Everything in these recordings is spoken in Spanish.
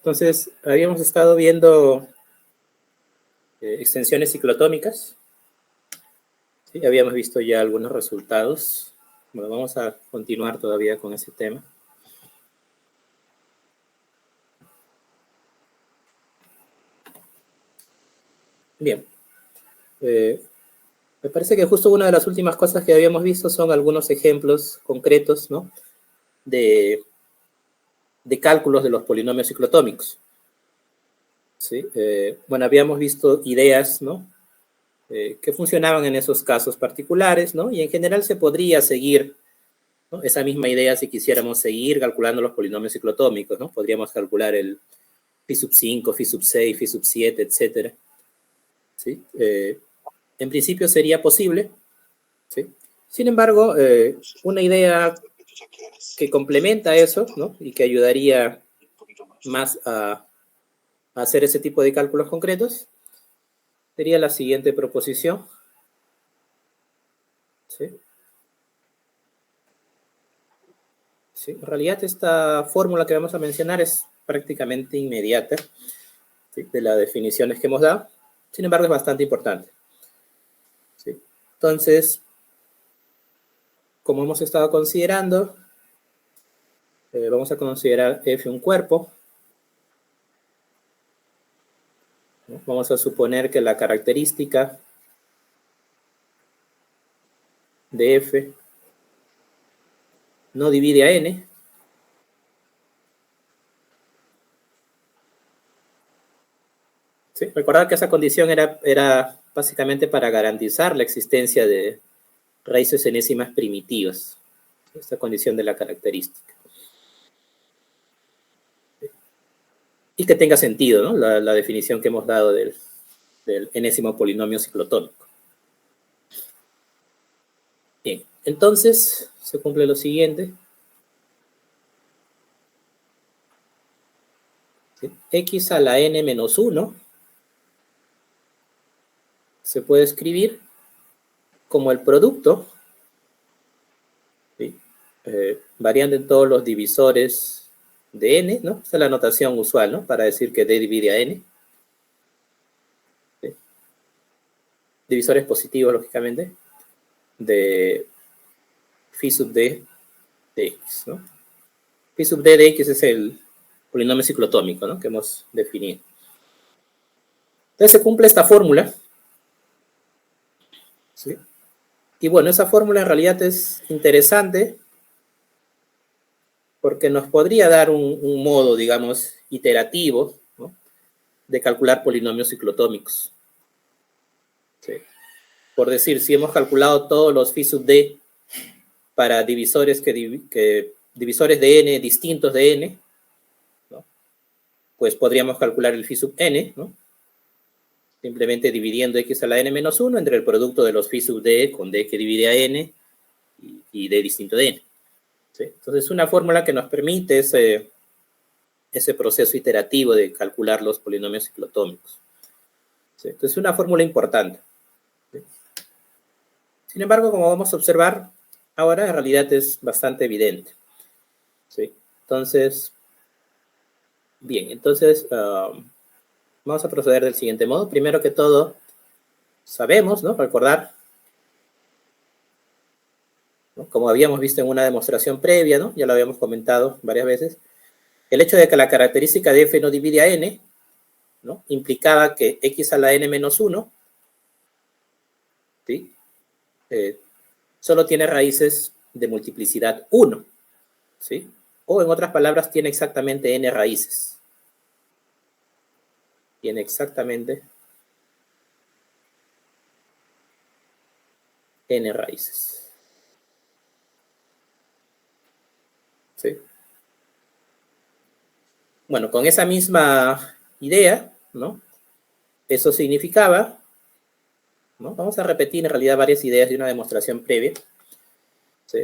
Entonces, habíamos estado viendo extensiones ciclotómicas. ¿Sí? Habíamos visto ya algunos resultados. Bueno, vamos a continuar todavía con ese tema. Bien. Me parece que justo una de las últimas cosas que habíamos visto son algunos ejemplos concretos, ¿no? de cálculos de los polinomios ciclotómicos. ¿Sí? Bueno, habíamos visto ideas, ¿no? Que funcionaban en esos casos particulares, ¿no? Y en general se podría seguir, ¿no? Esa misma idea si quisiéramos seguir calculando los polinomios ciclotómicos, ¿no? Podríamos calcular el phi sub 5, phi sub 6, phi sub 7, etc. ¿Sí? En principio sería posible, ¿sí? Sin embargo, una idea que complementa eso, ¿no? Y que ayudaría más a hacer ese tipo de cálculos concretos sería la siguiente proposición. ¿Sí? ¿Sí? En realidad esta fórmula que vamos a mencionar es prácticamente inmediata, ¿sí? De las definiciones que hemos dado. Sin embargo, es bastante importante. ¿Sí? Entonces, como hemos estado considerando, vamos a considerar F un cuerpo. ¿No? Vamos a suponer que la característica de F no divide a n. ¿Sí? Recordad que esa condición era básicamente para garantizar la existencia de raíces enésimas primitivas. Esta condición de la característica. Y que tenga sentido, ¿no? La definición que hemos dado del enésimo polinomio ciclotómico. Bien, entonces se cumple lo siguiente. ¿Sí? X a la n menos 1 se puede escribir como el producto, ¿sí? Variando en todos los divisores de n, ¿no? Esta es la notación usual, ¿no? Para decir que d divide a n. ¿Sí? Divisores positivos, lógicamente, de phi sub d de x, ¿no? Phi sub d de x es el polinomio ciclotómico, ¿no? Que hemos definido. Entonces se cumple esta fórmula, ¿sí? Y bueno, esa fórmula en realidad es interesante porque nos podría dar un modo, digamos, iterativo, ¿no? De calcular polinomios ciclotómicos. ¿Sí? Por decir, si hemos calculado todos los phi sub d para divisores divisores de n distintos de n, ¿no? Pues podríamos calcular el phi sub n, ¿no? Simplemente dividiendo x a la n menos 1 entre el producto de los phi sub d con d que divide a n y d distinto de n. ¿Sí? Entonces es una fórmula que nos permite ese proceso iterativo de calcular los polinomios ciclotómicos. ¿Sí? Entonces es una fórmula importante. ¿Sí? Sin embargo, como vamos a observar, ahora en realidad es bastante evidente. ¿Sí? Entonces, bien, entonces vamos a proceder del siguiente modo. Primero que todo, sabemos, ¿no? Recordar, ¿no? Como habíamos visto en una demostración previa, ¿no? Ya lo habíamos comentado varias veces, el hecho de que la característica de f no divide a n, ¿no? Implicaba que x a la n menos 1, ¿sí? Solo tiene raíces de multiplicidad 1, ¿sí? O en otras palabras, tiene exactamente n raíces. Tiene exactamente n raíces. ¿Sí? Bueno, con esa misma idea, ¿no? Eso significaba, ¿no? Vamos a repetir en realidad varias ideas de una demostración previa. ¿Sí?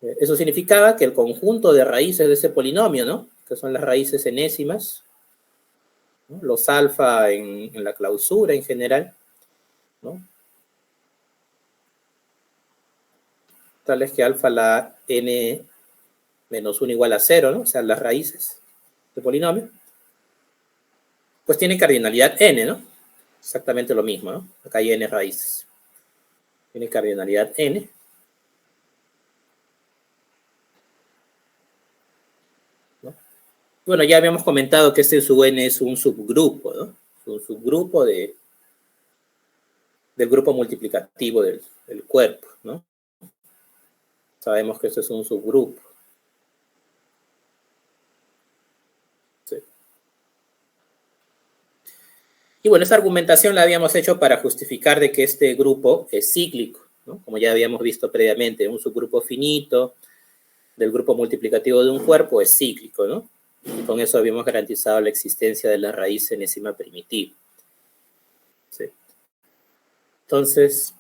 Eso significaba que el conjunto de raíces de ese polinomio, ¿no? Que son las raíces enésimas, ¿no? Los alfa en la clausura en general, ¿no? Tales que alfa la n menos 1 igual a 0, ¿no? O sea, las raíces. polinomio, pues tiene cardinalidad n, ¿no? Exactamente lo mismo, ¿no? Acá hay n raíces. Tiene cardinalidad n. ¿No? Bueno, ya habíamos comentado que este sub n es un subgrupo, ¿no? Es un subgrupo del grupo multiplicativo del cuerpo, ¿no? Sabemos que este es un subgrupo. Sí. Y bueno, esta argumentación la habíamos hecho para justificar de que este grupo es cíclico, ¿no? Como ya habíamos visto previamente, un subgrupo finito del grupo multiplicativo de un cuerpo es cíclico, ¿no? Y con eso habíamos garantizado la existencia de la raíz enésima primitiva. ¿Sí? Entonces,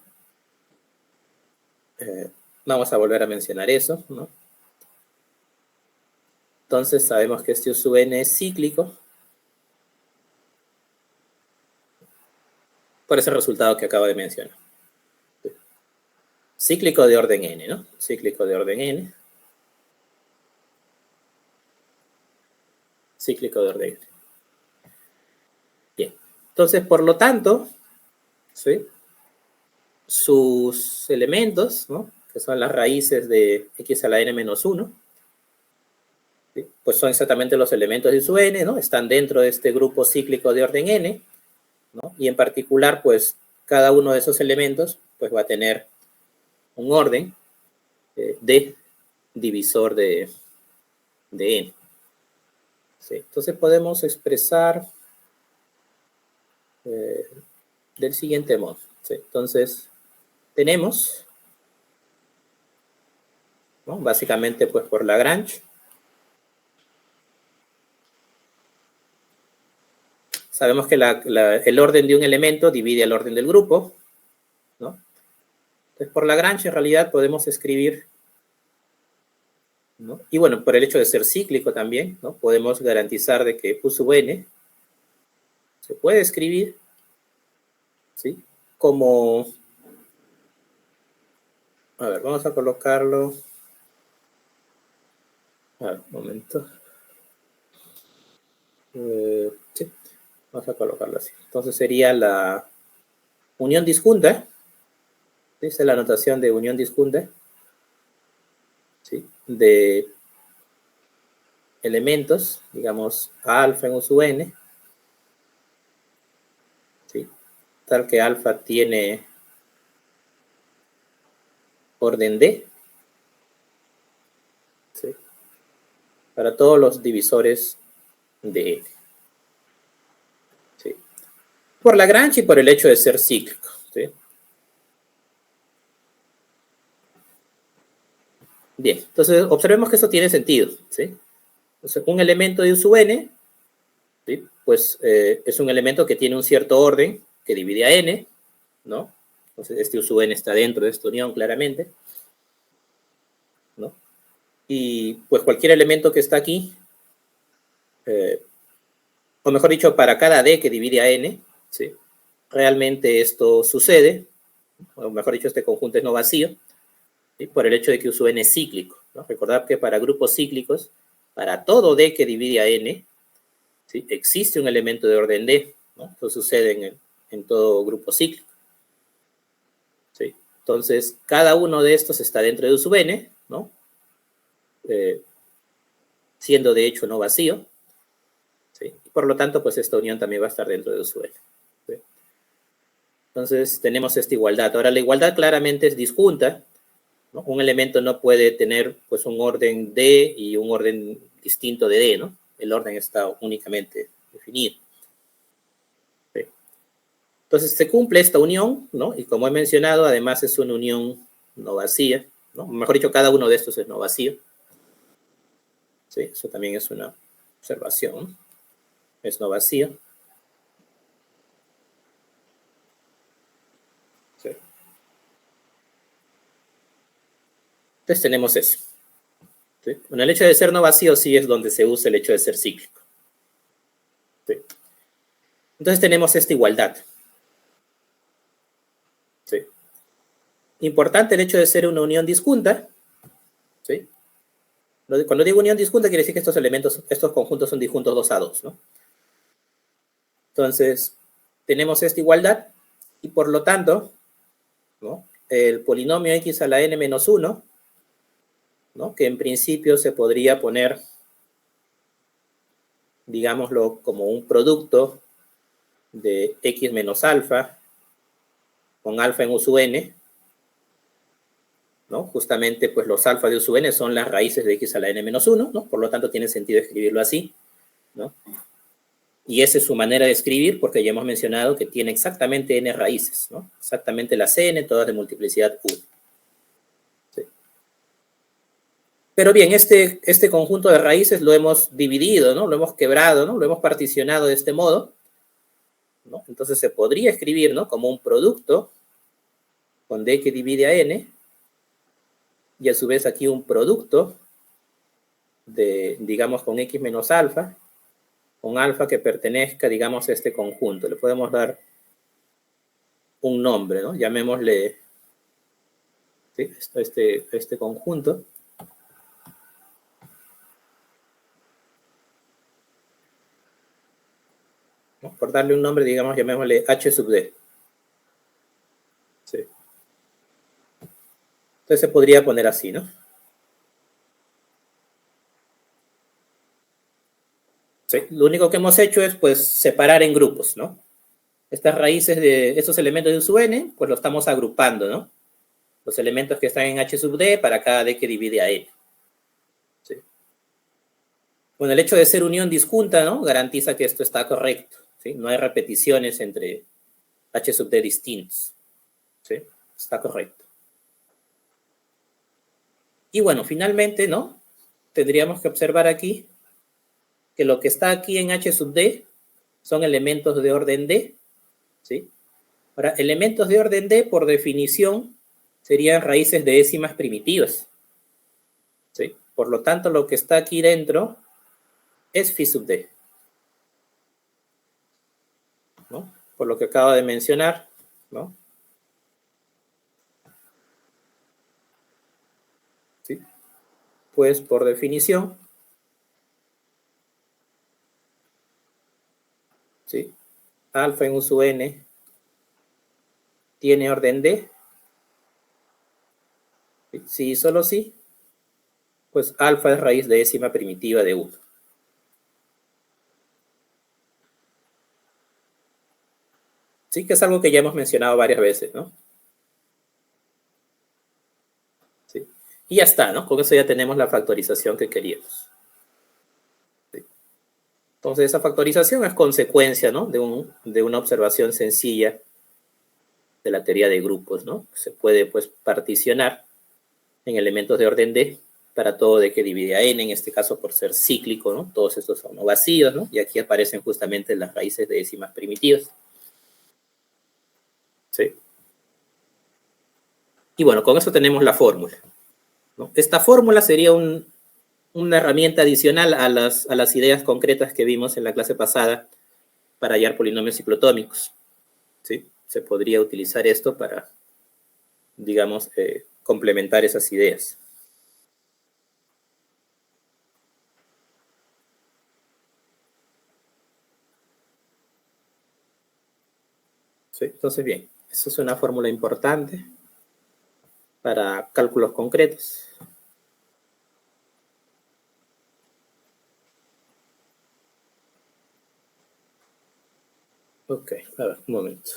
vamos a volver a mencionar eso, ¿no? Entonces, sabemos que este U sub n es cíclico por ese resultado que acabo de mencionar. ¿Sí? Cíclico de orden n, ¿no? Cíclico de orden n. Cíclico de orden n. Bien. Entonces, por lo tanto, ¿sí? Sus elementos, ¿no? Que son las raíces de x a la n menos 1, ¿sí? Pues son exactamente los elementos de su n, ¿no? Están dentro de este grupo cíclico de orden n, ¿no? Y en particular, pues, cada uno de esos elementos, pues, va a tener un orden de divisor de n. ¿Sí? Entonces podemos expresar del siguiente modo. ¿Sí? Entonces, tenemos, ¿no? Básicamente, pues, por Lagrange, sabemos que el orden de un elemento divide el orden del grupo, ¿no? Entonces, por Lagrange, en realidad, podemos escribir, ¿no? Y bueno, por el hecho de ser cíclico también, ¿no? Podemos garantizar de que U sub n se puede escribir, ¿sí? Como, a ver, vamos a colocarlo, a ver, un momento. Sí, vamos a colocarlo así. Entonces sería la unión disjunta, ¿sí? Esa es la notación de unión disjunta, ¿sí? De elementos, digamos, alfa en U sub n, ¿sí? Tal que alfa tiene orden D, ¿sí? Para todos los divisores de n. ¿Sí? Por Lagrange y por el hecho de ser cíclico, ¿sí? Bien, entonces observemos que eso tiene sentido, ¿sí? Entonces, un elemento de U sub n, ¿sí? Pues es un elemento que tiene un cierto orden que divide a n, ¿no? Entonces este U sub n está dentro de esta unión claramente, ¿no? Y pues cualquier elemento que está aquí, o mejor dicho, para cada d que divide a n, ¿sí? Realmente esto sucede, o mejor dicho, este conjunto es no vacío, ¿sí? Por el hecho de que U sub n es cíclico, ¿no? Recordad que para grupos cíclicos, para todo d que divide a n, ¿sí? Existe un elemento de orden d, ¿no? Eso sucede en todo grupo cíclico. ¿Sí? Entonces, cada uno de estos está dentro de U sub n, ¿no? Siendo de hecho no vacío, ¿sí? Y por lo tanto, pues esta unión también va a estar dentro de U sub n. ¿Sí? Entonces, tenemos esta igualdad. Ahora, la igualdad claramente es disjunta, ¿no? Un elemento no puede tener, pues, un orden D y un orden distinto de D, ¿no? El orden está únicamente definido. ¿Sí? Entonces, se cumple esta unión, ¿no? Y como he mencionado, además es una unión no vacía, ¿no? Mejor dicho, cada uno de estos es no vacío. ¿Sí? Eso también es una observación. Es no vacío. ¿Sí? Entonces tenemos eso. ¿Sí? Bueno, el hecho de ser no vacío sí es donde se usa el hecho de ser cíclico. ¿Sí? Entonces tenemos esta igualdad. ¿Sí? Importante el hecho de ser una unión disjunta, ¿sí? Cuando digo unión disjunta, quiere decir que estos conjuntos son disjuntos 2 a 2, ¿no? Entonces, tenemos esta igualdad y por lo tanto, ¿no? El polinomio x a la n menos 1, ¿no? Que en principio se podría poner, digámoslo, como un producto de x menos alfa con alfa en u sub n, ¿no? Justamente, pues los alfa de u sub n son las raíces de x a la n menos 1, ¿no? Por lo tanto, tiene sentido escribirlo así, ¿no? Y esa es su manera de escribir, porque ya hemos mencionado que tiene exactamente n raíces, ¿no? Exactamente las n, todas de multiplicidad 1. ¿Sí? Pero bien, este conjunto de raíces lo hemos dividido, ¿no? Lo hemos quebrado, ¿no? Lo hemos particionado de este modo, ¿no? Entonces se podría escribir, ¿no? Como un producto con d que divide a n, y a su vez aquí un producto de, digamos, con x menos alfa, con alfa que pertenezca, digamos, a este conjunto. Le podemos dar un nombre, ¿no? Llamémosle, ¿sí? Este conjunto. ¿No? Por darle un nombre, digamos, llamémosle h sub d. ¿Sí? Entonces se podría poner así, ¿no? ¿Sí? Lo único que hemos hecho es, pues, separar en grupos, ¿no? Estas raíces de estos elementos de u sub n, pues lo estamos agrupando, ¿no? Los elementos que están en h sub d para cada d que divide a n. ¿Sí? Bueno, el hecho de ser unión disjunta, ¿no? Garantiza que esto está correcto, ¿sí? No hay repeticiones entre h sub d distintos, ¿sí? Está correcto. Y bueno, finalmente, ¿no? Tendríamos que observar aquí que lo que está aquí en h sub d son elementos de orden d, ¿sí? Ahora, elementos de orden d, por definición, serían raíces de décimas primitivas, ¿sí? Por lo tanto, lo que está aquí dentro es phi sub d, ¿no? Por lo que acabo de mencionar, ¿no? ¿Sí? Pues, por definición, ¿sí? Alfa en u sub n tiene orden d, sí, solo sí, pues alfa es raíz de décima primitiva de 1. Sí, que es algo que ya hemos mencionado varias veces, ¿no? Sí. Y ya está, ¿no? Con eso ya tenemos la factorización que queríamos. Sí. Entonces, esa factorización es consecuencia, ¿no? De una observación sencilla de la teoría de grupos, ¿no? Se puede, pues, particionar en elementos de orden d para todo d que divide a n, en este caso por ser cíclico, ¿no? Todos estos son no vacíos, ¿no? Y aquí aparecen justamente las raíces de décimas primitivas. ¿Sí? Y bueno, con eso tenemos la fórmula, ¿no? Esta fórmula sería una herramienta adicional a las ideas concretas que vimos en la clase pasada para hallar polinomios ciclotómicos, ¿sí? Se podría utilizar esto para, digamos, complementar esas ideas. ¿Sí? Entonces, bien, eso es una fórmula importante para cálculos concretos. Ok, a ver, un momento.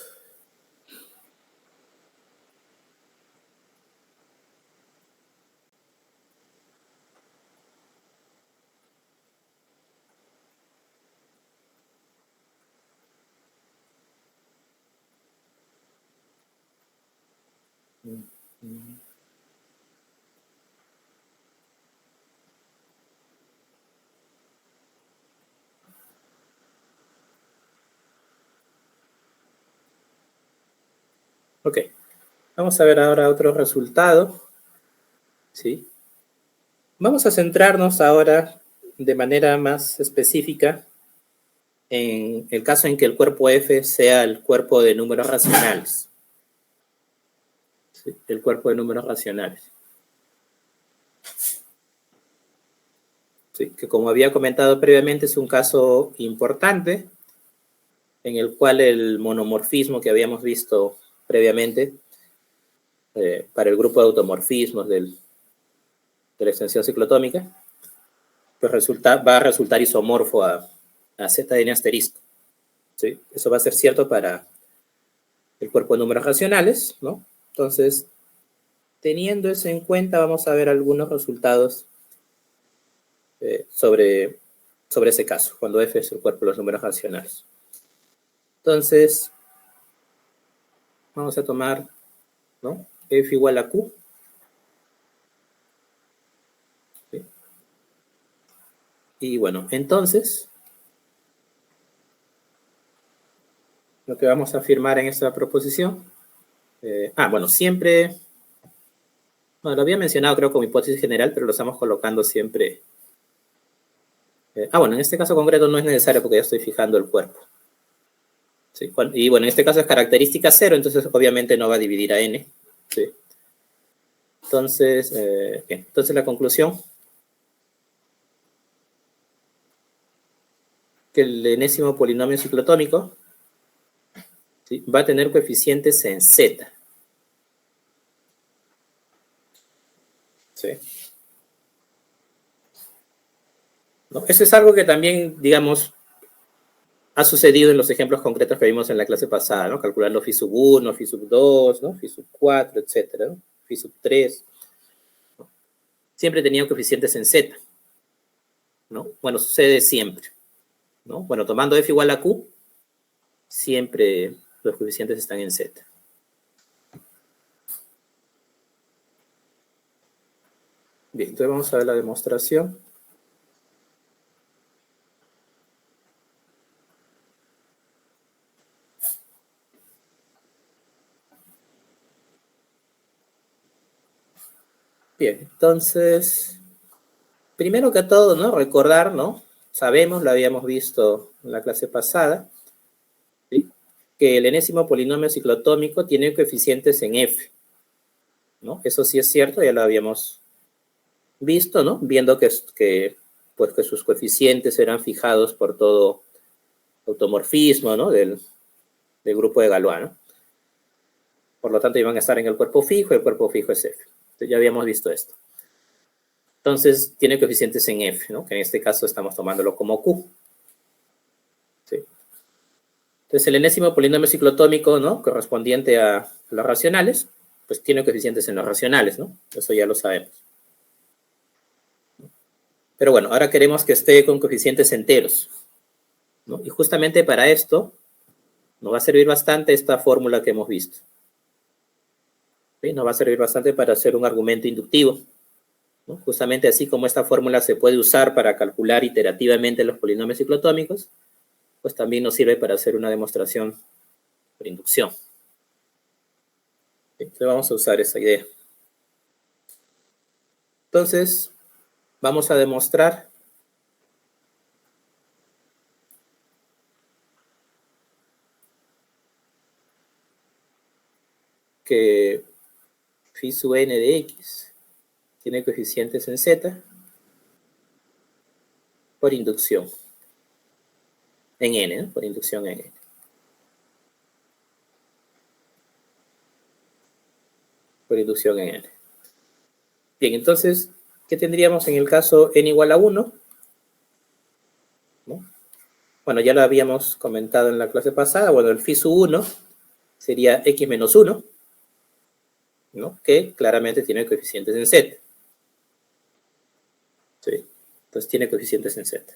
Ok, vamos a ver ahora otro resultado, ¿sí? Vamos a centrarnos ahora de manera más específica en el caso en que el cuerpo F sea el cuerpo de números racionales. ¿Sí? El cuerpo de números racionales. ¿sí? Que como había comentado previamente es un caso importante en el cual el monomorfismo que habíamos visto previamente para el grupo de automorfismos de la extensión ciclotómica, pues va a resultar isomorfo a z de n asterisco. ¿Sí? Eso va a ser cierto para el cuerpo de números racionales, ¿no? Entonces, teniendo eso en cuenta, vamos a ver algunos resultados sobre ese caso, cuando f es el cuerpo de los números racionales. Entonces, vamos a tomar, ¿no? F igual a Q. ¿Sí? Y bueno, entonces, lo que vamos a afirmar en esta proposición, bueno, siempre, bueno, lo había mencionado creo como hipótesis general, pero lo estamos colocando siempre. Bueno, en este caso concreto no es necesario porque ya estoy fijando el cuerpo. ¿Sí? Y bueno, en este caso es característica 0, entonces obviamente no va a dividir a n. ¿Sí? Entonces, entonces la conclusión, que el enésimo polinomio ciclotómico, ¿sí?, va a tener coeficientes en z. ¿Sí? ¿No? Eso es algo que también, digamos, ha sucedido en los ejemplos concretos que vimos en la clase pasada, ¿no? Calculando phi sub 1, phi sub 2, ¿no? Phi sub 4, etcétera, ¿no? Phi sub 3. ¿No? Siempre tenían coeficientes en z, ¿no? Bueno, sucede siempre, ¿no? Bueno, tomando f igual a q, siempre los coeficientes están en z. Bien, entonces vamos a ver la demostración. Bien, entonces, primero que todo, ¿no? Recordar, ¿no? Sabemos, lo habíamos visto en la clase pasada, ¿sí?, que el enésimo polinomio ciclotómico tiene coeficientes en f, ¿no? Eso sí es cierto, ya lo habíamos visto, ¿no? Viendo que sus coeficientes eran fijados por todo automorfismo, ¿no? Del grupo de Galois, ¿no? Por lo tanto, iban a estar en el cuerpo fijo, y el cuerpo fijo es f. Entonces, ya habíamos visto esto. Entonces, tiene coeficientes en f, ¿no? Que en este caso estamos tomándolo como q. ¿Sí? Entonces, el enésimo polinomio ciclotómico, ¿no?, correspondiente a los racionales, pues tiene coeficientes en los racionales, ¿no? Eso ya lo sabemos. Pero bueno, ahora queremos que esté con coeficientes enteros, ¿no? Y justamente para esto nos va a servir bastante esta fórmula que hemos visto. ¿Sí? Nos va a servir bastante para hacer un argumento inductivo, ¿no? Justamente así como esta fórmula se puede usar para calcular iterativamente los polinomios ciclotómicos, pues también nos sirve para hacer una demostración por inducción. Entonces vamos a usar esa idea. Entonces, vamos a demostrar que phi sub n de x tiene coeficientes en z por inducción en n, ¿no? Por inducción en n. Por inducción en n. Bien, entonces, ¿qué tendríamos en el caso n igual a 1? ¿No? Bueno, ya lo habíamos comentado en la clase pasada. Bueno, el phi sub 1 sería x menos 1, ¿no? Que claramente tiene coeficientes en z. ¿Sí? Entonces tiene coeficientes en z.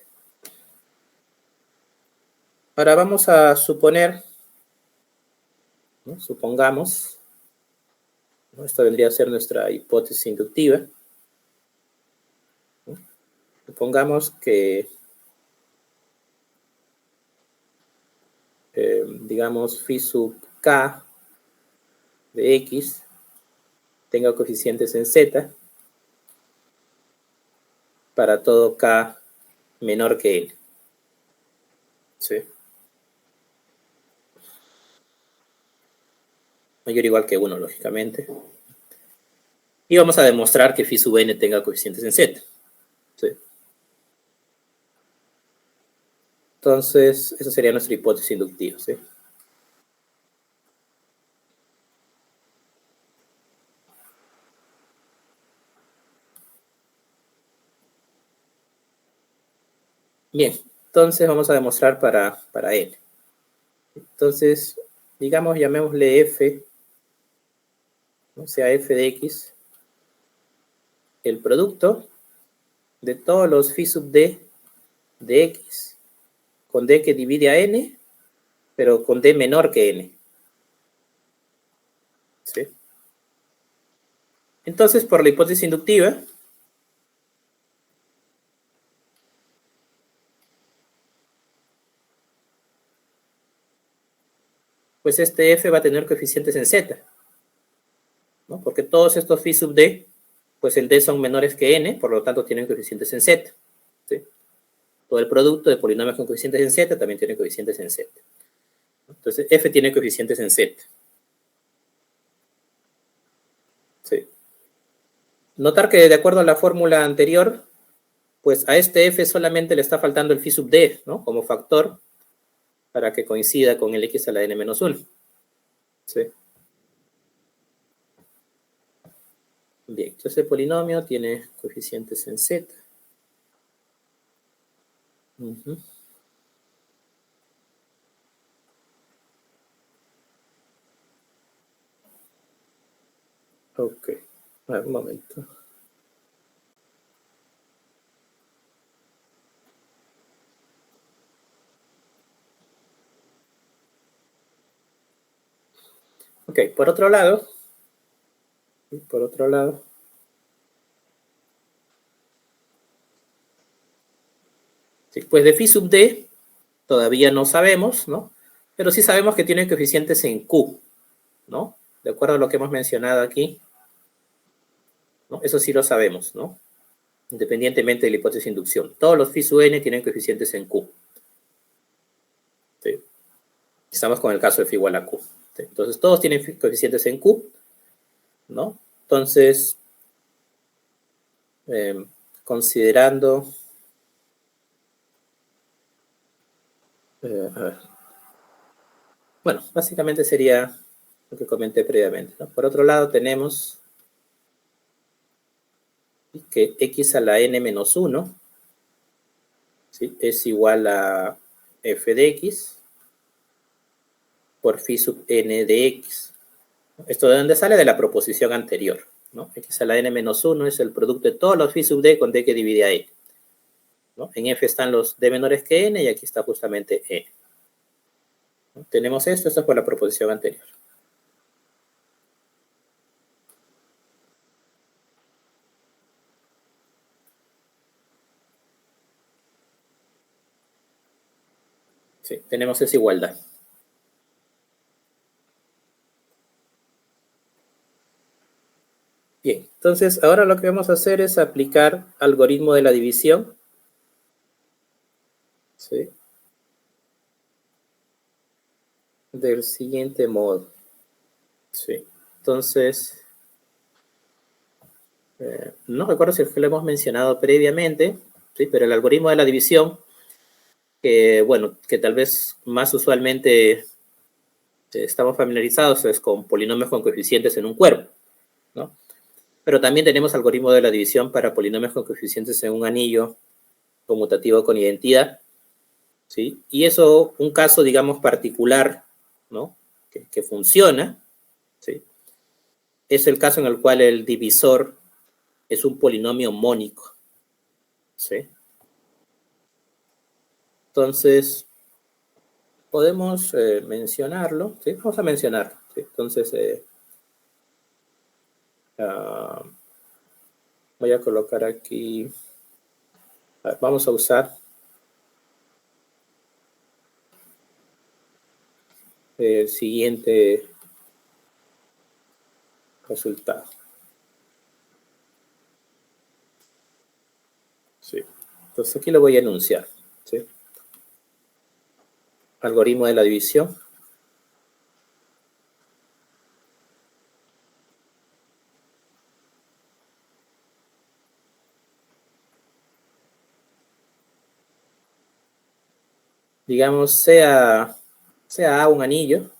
Ahora vamos a suponer, ¿no? Supongamos, ¿no? Esta vendría a ser nuestra hipótesis inductiva, ¿no? Supongamos que, digamos, phi sub k de x tenga coeficientes en z para todo k menor que n. ¿Sí? Mayor o igual que 1, lógicamente. Y vamos a demostrar que phi sub n tenga coeficientes en z. ¿Sí? Entonces, esa sería nuestra hipótesis inductiva, ¿sí? Bien, entonces vamos a demostrar para L. Entonces, digamos, llamémosle F, ¿no? Sea F de X, el producto de todos los phi sub D de X, con D que divide a N, pero con D menor que N. ¿Sí? Entonces, por la hipótesis inductiva, pues este F va a tener coeficientes en Z, ¿no? Porque todos estos phi sub D, pues en D son menores que N, por lo tanto tienen coeficientes en Z. ¿Sí? Todo el producto de polinomios con coeficientes en Z también tiene coeficientes en Z. Entonces, F tiene coeficientes en Z. ¿Sí? Notar que de acuerdo a la fórmula anterior, pues a este F solamente le está faltando el phi sub D, ¿no? Como factor para que coincida con el X a la N menos 1. ¿Sí? Bien, entonces el polinomio tiene coeficientes en Z. Ok, a ver, un momento. Ok, por otro lado, sí, pues de phi sub D todavía no sabemos, ¿no? Pero sí sabemos que tiene coeficientes en Q, ¿no? De acuerdo a lo que hemos mencionado aquí, ¿no? Eso sí lo sabemos, ¿no? Independientemente de la hipótesis de inducción. Todos los phi sub N tienen coeficientes en Q. ¿Sí? Estamos con el caso de phi igual a Q. ¿Sí? Entonces, todos tienen coeficientes en Q, ¿no? Entonces, considerando... a ver. Bueno, básicamente sería lo que comenté previamente, ¿no? Por otro lado, tenemos que x a la n menos 1, ¿sí? Es igual a f de x por phi sub n de x. ¿Esto de dónde sale? De la proposición anterior, ¿no? X a la n menos 1 es el producto de todos los phi sub d con d que divide a n, ¿no? En f están los d menores que n y aquí está justamente n, ¿no? Tenemos esto es por la proposición anterior. Sí, tenemos esa igualdad. Bien, entonces ahora lo que vamos a hacer es aplicar algoritmo de la división. ¿Sí? Del siguiente modo. Sí. Entonces, no recuerdo si lo hemos mencionado previamente, ¿sí? Pero el algoritmo de la división, que bueno, que tal vez más usualmente estamos familiarizados es con polinomios con coeficientes en un cuerpo, ¿no? Pero también tenemos algoritmo de la división para polinomios con coeficientes en un anillo conmutativo con identidad, ¿sí? Y eso, un caso, digamos, particular, ¿no? Que funciona, ¿sí? Es el caso en el cual el divisor es un polinomio mónico, ¿sí? Entonces, podemos mencionarlo, ¿sí? Vamos a mencionarlo, ¿sí? Entonces, voy a colocar aquí, vamos a usar el siguiente resultado. Sí. Entonces aquí lo voy a enunciar, ¿sí? Algoritmo de la división. digamos, sea A un anillo,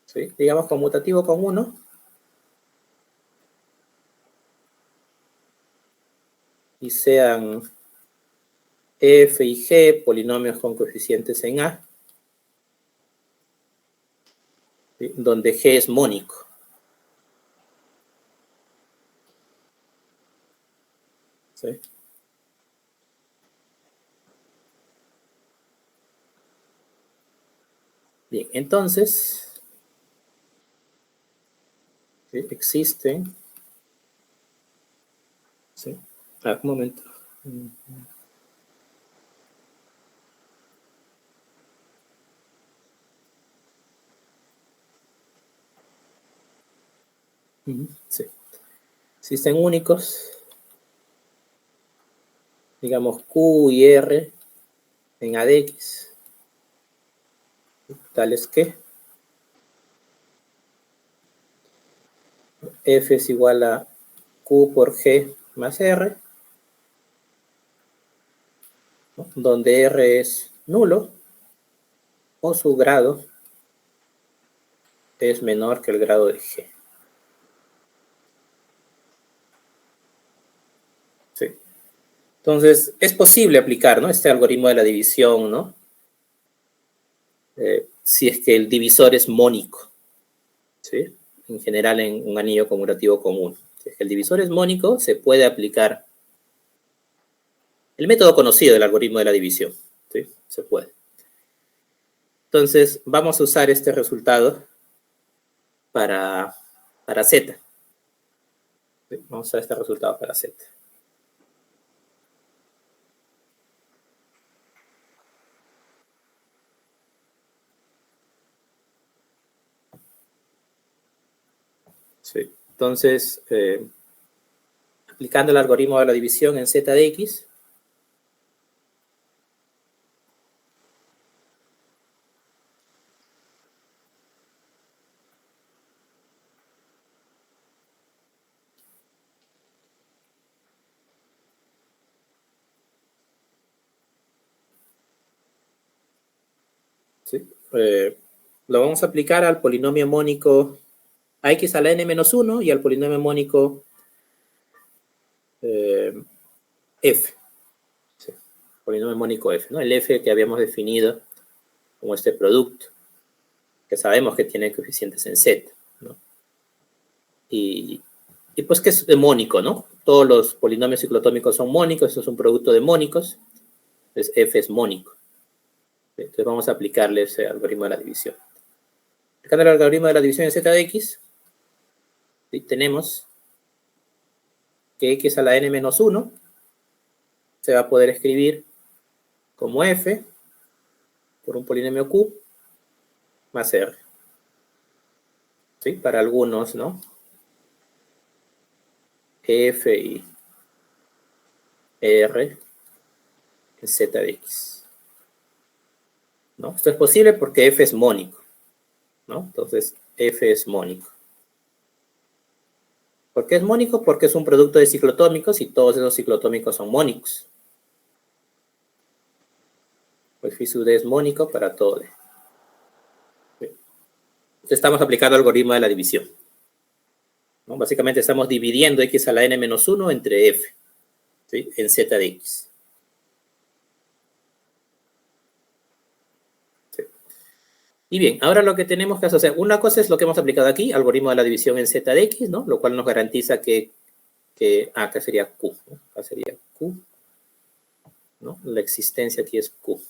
¿sí? Digamos conmutativo con 1, y sean F y G polinomios con coeficientes en A, ¿sí? Donde G es mónico. ¿Sí? Bien, entonces, ¿sí? Existen, ¿sí? Un momento. Sí. Existen únicos, digamos Q y R en A de X, tales que F es igual a Q por G más R, ¿no? Donde R es nulo o su grado es menor que el grado de G. Sí. Entonces, es posible aplicar, ¿no?, este algoritmo de la división, ¿no? Si es que el divisor es mónico, ¿sí? En general en un anillo conmutativo común. Si es que el divisor es mónico, se puede aplicar el método conocido del algoritmo de la división, ¿sí? Se puede. Entonces, vamos a usar este resultado para Z. ¿Sí? Vamos a usar este resultado para Z. Sí. Entonces, aplicando el algoritmo de la división en Z de X, ¿sí? Lo vamos a aplicar al polinomio mónico a X a la n-1 y al polinomio mónico F. ¿Sí? Polinomio mónico F, ¿no? El F que habíamos definido como este producto, que sabemos que tiene coeficientes en Z, ¿no? Y pues que es mónico, ¿no? Todos los polinomios ciclotómicos son mónicos, esto es un producto de mónicos, entonces F es mónico. Entonces vamos a aplicarle ese algoritmo de la división. Aplicando el algoritmo de la división en Z de X, ¿sí?, tenemos que X a la n-1 se va a poder escribir como F por un polinomio Q más R. ¿Sí? Para algunos, ¿no? F y R en Z de X, ¿no? Esto es posible porque F es mónico, ¿no? Entonces, F es mónico. ¿Por qué es mónico? Porque es un producto de ciclotómicos y todos esos ciclotómicos son mónicos. Pues phi sub D es mónico para todo D. Estamos aplicando el algoritmo de la división, ¿no? Básicamente estamos dividiendo X a la n-1 entre F, ¿sí?, en Z de X. ¿Sí? Y bien, ahora lo que tenemos que hacer, una cosa es lo que hemos aplicado aquí, algoritmo de la división en Z de X, ¿no? Lo cual nos garantiza que acá sería Q, ¿no? Acá sería Q, ¿no? La existencia aquí es Q,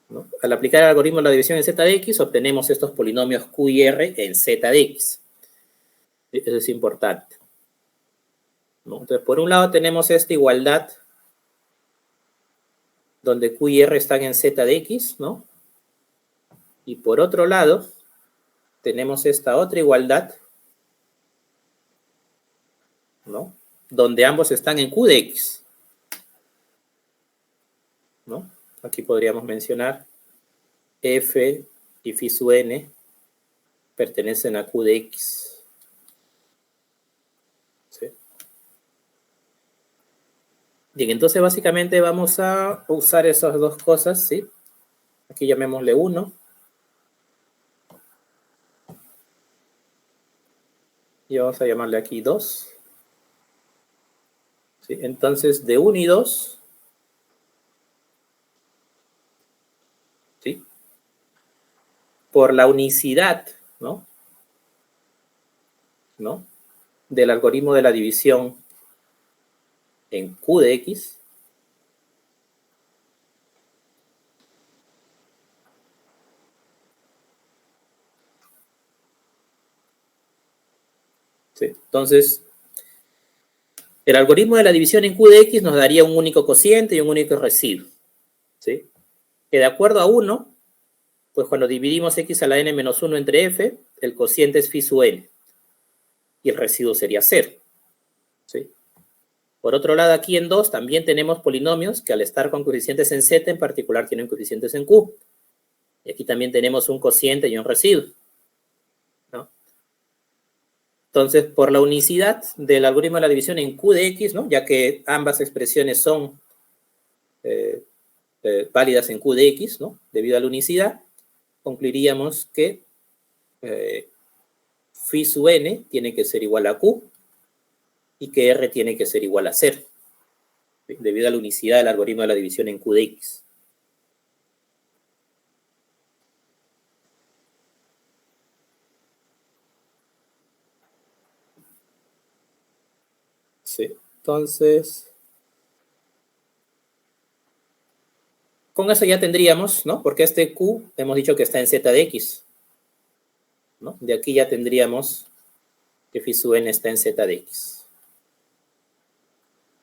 ¿no? Al aplicar el algoritmo de la división en Z de X, obtenemos estos polinomios Q y R en Z de X. Eso es importante, ¿no? Entonces, por un lado tenemos esta igualdad donde Q y R están en Z de X, ¿no? Y por otro lado, tenemos esta otra igualdad, ¿no?, donde ambos están en Q de X, ¿no? Aquí podríamos mencionar F y phi sub n pertenecen a Q de X. ¿Sí? Bien, entonces básicamente vamos a usar esas dos cosas, ¿sí? Aquí llamémosle 1. Y vamos a llamarle aquí 2. ¿Sí? Entonces, de 1 y 2, ¿sí? Por la unicidad, ¿no? Del algoritmo de la división en Q de X, ¿sí? Entonces, el algoritmo de la división en Q de X nos daría un único cociente y un único residuo, ¿sí? Que de acuerdo a 1, pues cuando dividimos X a la n menos 1 entre F, el cociente es phi sub n y el residuo sería 0, ¿sí? Por otro lado, aquí en 2 también tenemos polinomios que al estar con coeficientes en Z, en particular tienen coeficientes en Q. Y aquí también tenemos un cociente y un residuo, ¿no? Entonces, por la unicidad del algoritmo de la división en Q de X, ¿no? Ya que ambas expresiones son válidas en Q de X, ¿no? Debido a la unicidad, concluiríamos que phi sub n tiene que ser igual a Q y que R tiene que ser igual a 0, ¿sí? Debido a la unicidad del algoritmo de la división en Q de X. Sí, entonces, con eso ya tendríamos, ¿no? Porque este Q hemos dicho que está en Z de X, ¿no? De aquí ya tendríamos que phi sub n está en Z de X,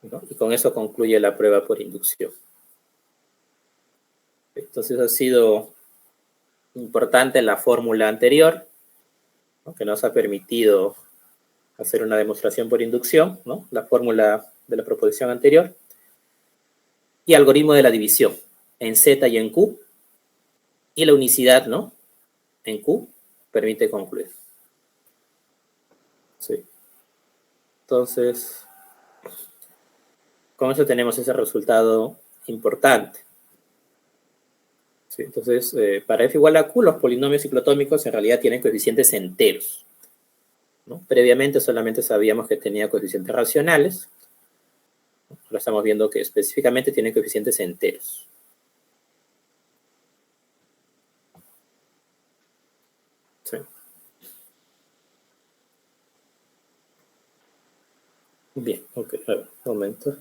¿no? Y con eso concluye la prueba por inducción. Entonces ha sido importante la fórmula anterior, ¿no? Que nos ha permitido hacer una demostración por inducción, ¿no? La fórmula de la proposición anterior. Y algoritmo de la división en Z y en Q. Y la unicidad, ¿no? En Q permite concluir. Sí. Entonces, con eso tenemos ese resultado importante. Sí, entonces, para f igual a q, los polinomios ciclotómicos en realidad tienen coeficientes enteros, ¿no? Previamente solamente sabíamos que tenía coeficientes racionales. Ahora estamos viendo que específicamente tienen coeficientes enteros. Sí. Bien, ok, a ver, un momento.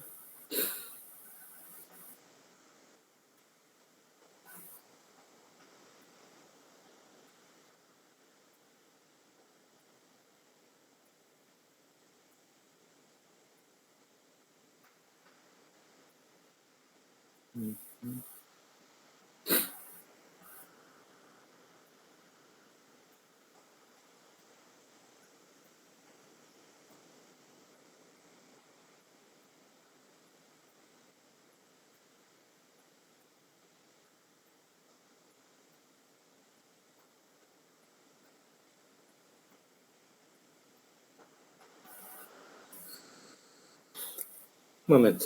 Un momento.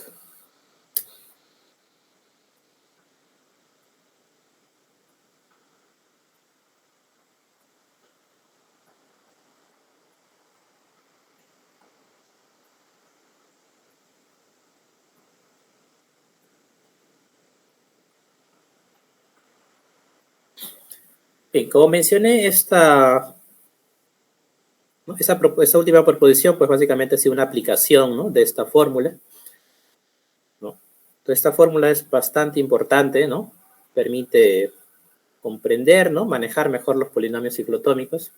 Bien, como mencioné, esta última proposición, pues básicamente ha sido una aplicación, ¿no? De esta fórmula, ¿no? Entonces, esta fórmula es bastante importante, ¿no? Permite comprender, ¿no? Manejar mejor los polinomios ciclotómicos.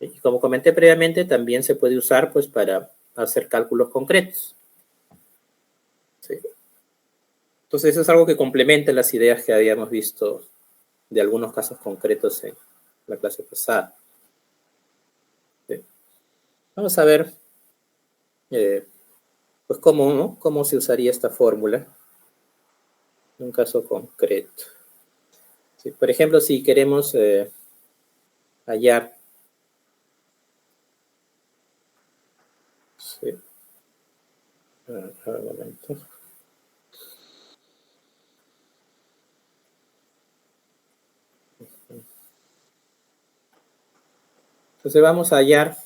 Y como comenté previamente, también se puede usar, pues, para hacer cálculos concretos. ¿Sí? Entonces, eso es algo que complementa las ideas que habíamos visto de algunos casos concretos en la clase pasada. ¿Sí? Vamos a ver, pues, cómo, ¿no? Cómo se usaría esta fórmula en un caso concreto. ¿Sí? Por ejemplo, si queremos hallar, ¿sí? Un momento. Entonces vamos a hallar,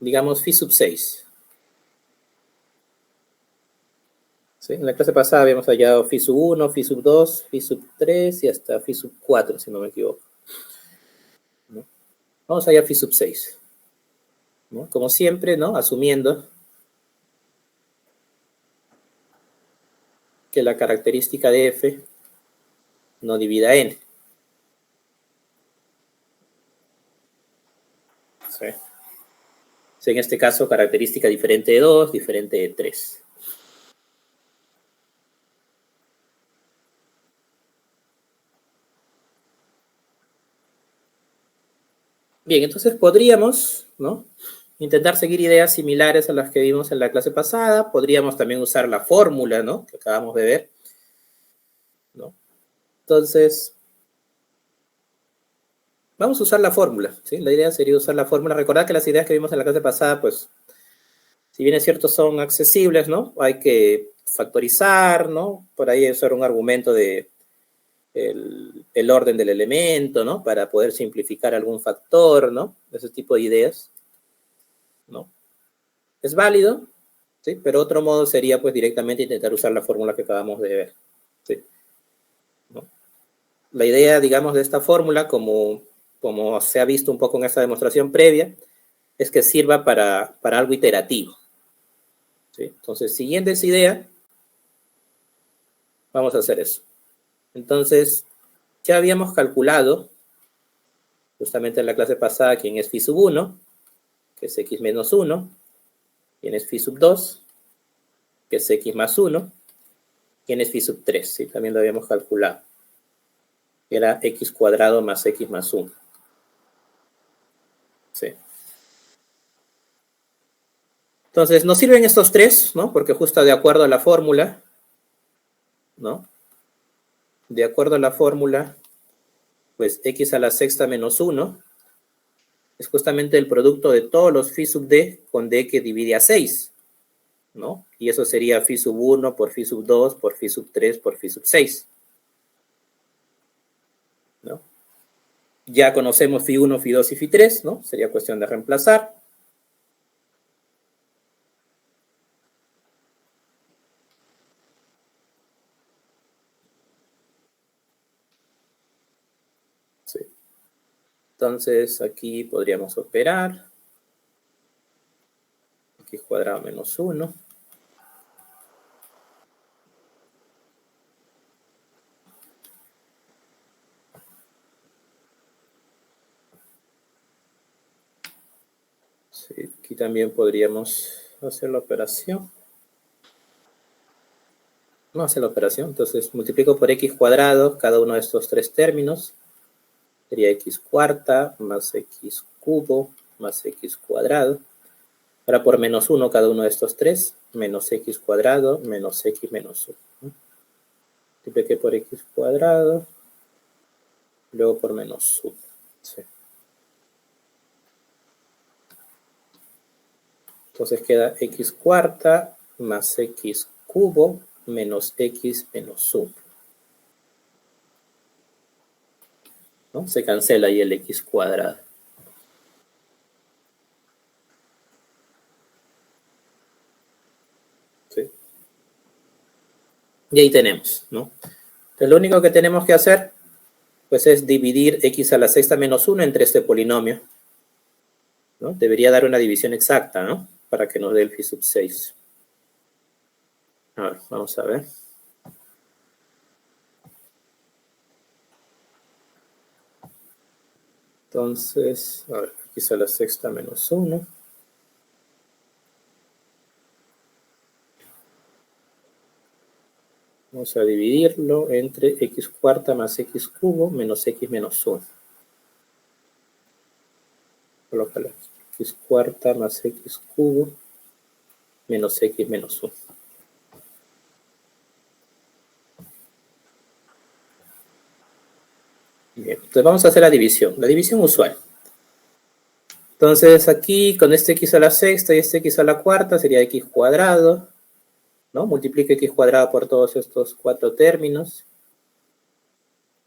digamos, phi sub 6. ¿Sí? En la clase pasada habíamos hallado phi sub 1, phi sub 2, phi sub 3 y hasta phi sub 4, si no me equivoco. ¿No? Vamos a hallar phi sub 6. ¿No? Como siempre, ¿no? Asumiendo que la característica de f no divida n. ¿Sí? En este caso, característica diferente de 2, diferente de 3. Bien, entonces podríamos, ¿no?, intentar seguir ideas similares a las que vimos en la clase pasada. Podríamos también usar la fórmula, ¿no?, que acabamos de ver, ¿no? Entonces, vamos a usar la fórmula, ¿sí? La idea sería usar la fórmula. Recordad que las ideas que vimos en la clase pasada, pues, si bien es cierto, son accesibles, ¿no? Hay que factorizar, ¿no? Por ahí usar un argumento de el orden del elemento, ¿no? Para poder simplificar algún factor, ¿no? Ese tipo de ideas, ¿no? Es válido, ¿sí? Pero otro modo sería, pues, directamente intentar usar la fórmula que acabamos de ver, ¿sí? ¿No? La idea, digamos, de esta fórmula, como se ha visto un poco en esta demostración previa, es que sirva para algo iterativo, ¿sí? Entonces, siguiendo esa idea, vamos a hacer eso. Entonces, ya habíamos calculado, justamente en la clase pasada, quién es phi sub 1, que es x menos 1, quién es phi sub 2, que es x más 1, quién es phi sub 3, ¿sí? También lo habíamos calculado. Era x cuadrado más x más 1. ¿Sí? Entonces, nos sirven estos tres, ¿no? Porque justo de acuerdo a la fórmula, ¿no? De acuerdo a la fórmula, pues x a la sexta menos 1 es justamente el producto de todos los phi sub d con d que divide a 6, ¿no? Y eso sería phi sub 1 por phi sub 2 por phi sub 3 por phi sub 6, ¿no? Ya conocemos phi 1, phi 2 y phi 3, ¿no? Sería cuestión de reemplazar. Sí. Entonces, aquí podríamos operar. X cuadrado menos 1. Sí, aquí también podríamos hacer la operación. No hace la operación, entonces multiplico por x cuadrado cada uno de estos tres términos. Sería x cuarta más x cubo más x cuadrado. Ahora por menos 1 cada uno de estos tres, menos x cuadrado menos x menos 1. Multipliqué por x cuadrado, luego por menos 1. Sí. Entonces queda x cuarta más x cubo menos x menos 1. ¿No? Se cancela ahí el x cuadrado. ¿Sí? Y ahí tenemos, ¿no? Entonces lo único que tenemos que hacer, pues, es dividir x a la sexta menos 1 entre este polinomio, ¿no? Debería dar una división exacta, ¿no? Para que nos dé el phi sub 6. A ver, vamos a ver. Entonces, a ver, x a la sexta menos 1. Vamos a dividirlo entre x cuarta más x cubo menos x menos 1. Colócalo. X cuarta más x cubo menos x menos 1. Bien, entonces vamos a hacer la división usual. Entonces aquí con este x a la sexta y este x a la cuarta sería x cuadrado, ¿no? Multiplico x cuadrado por todos estos cuatro términos.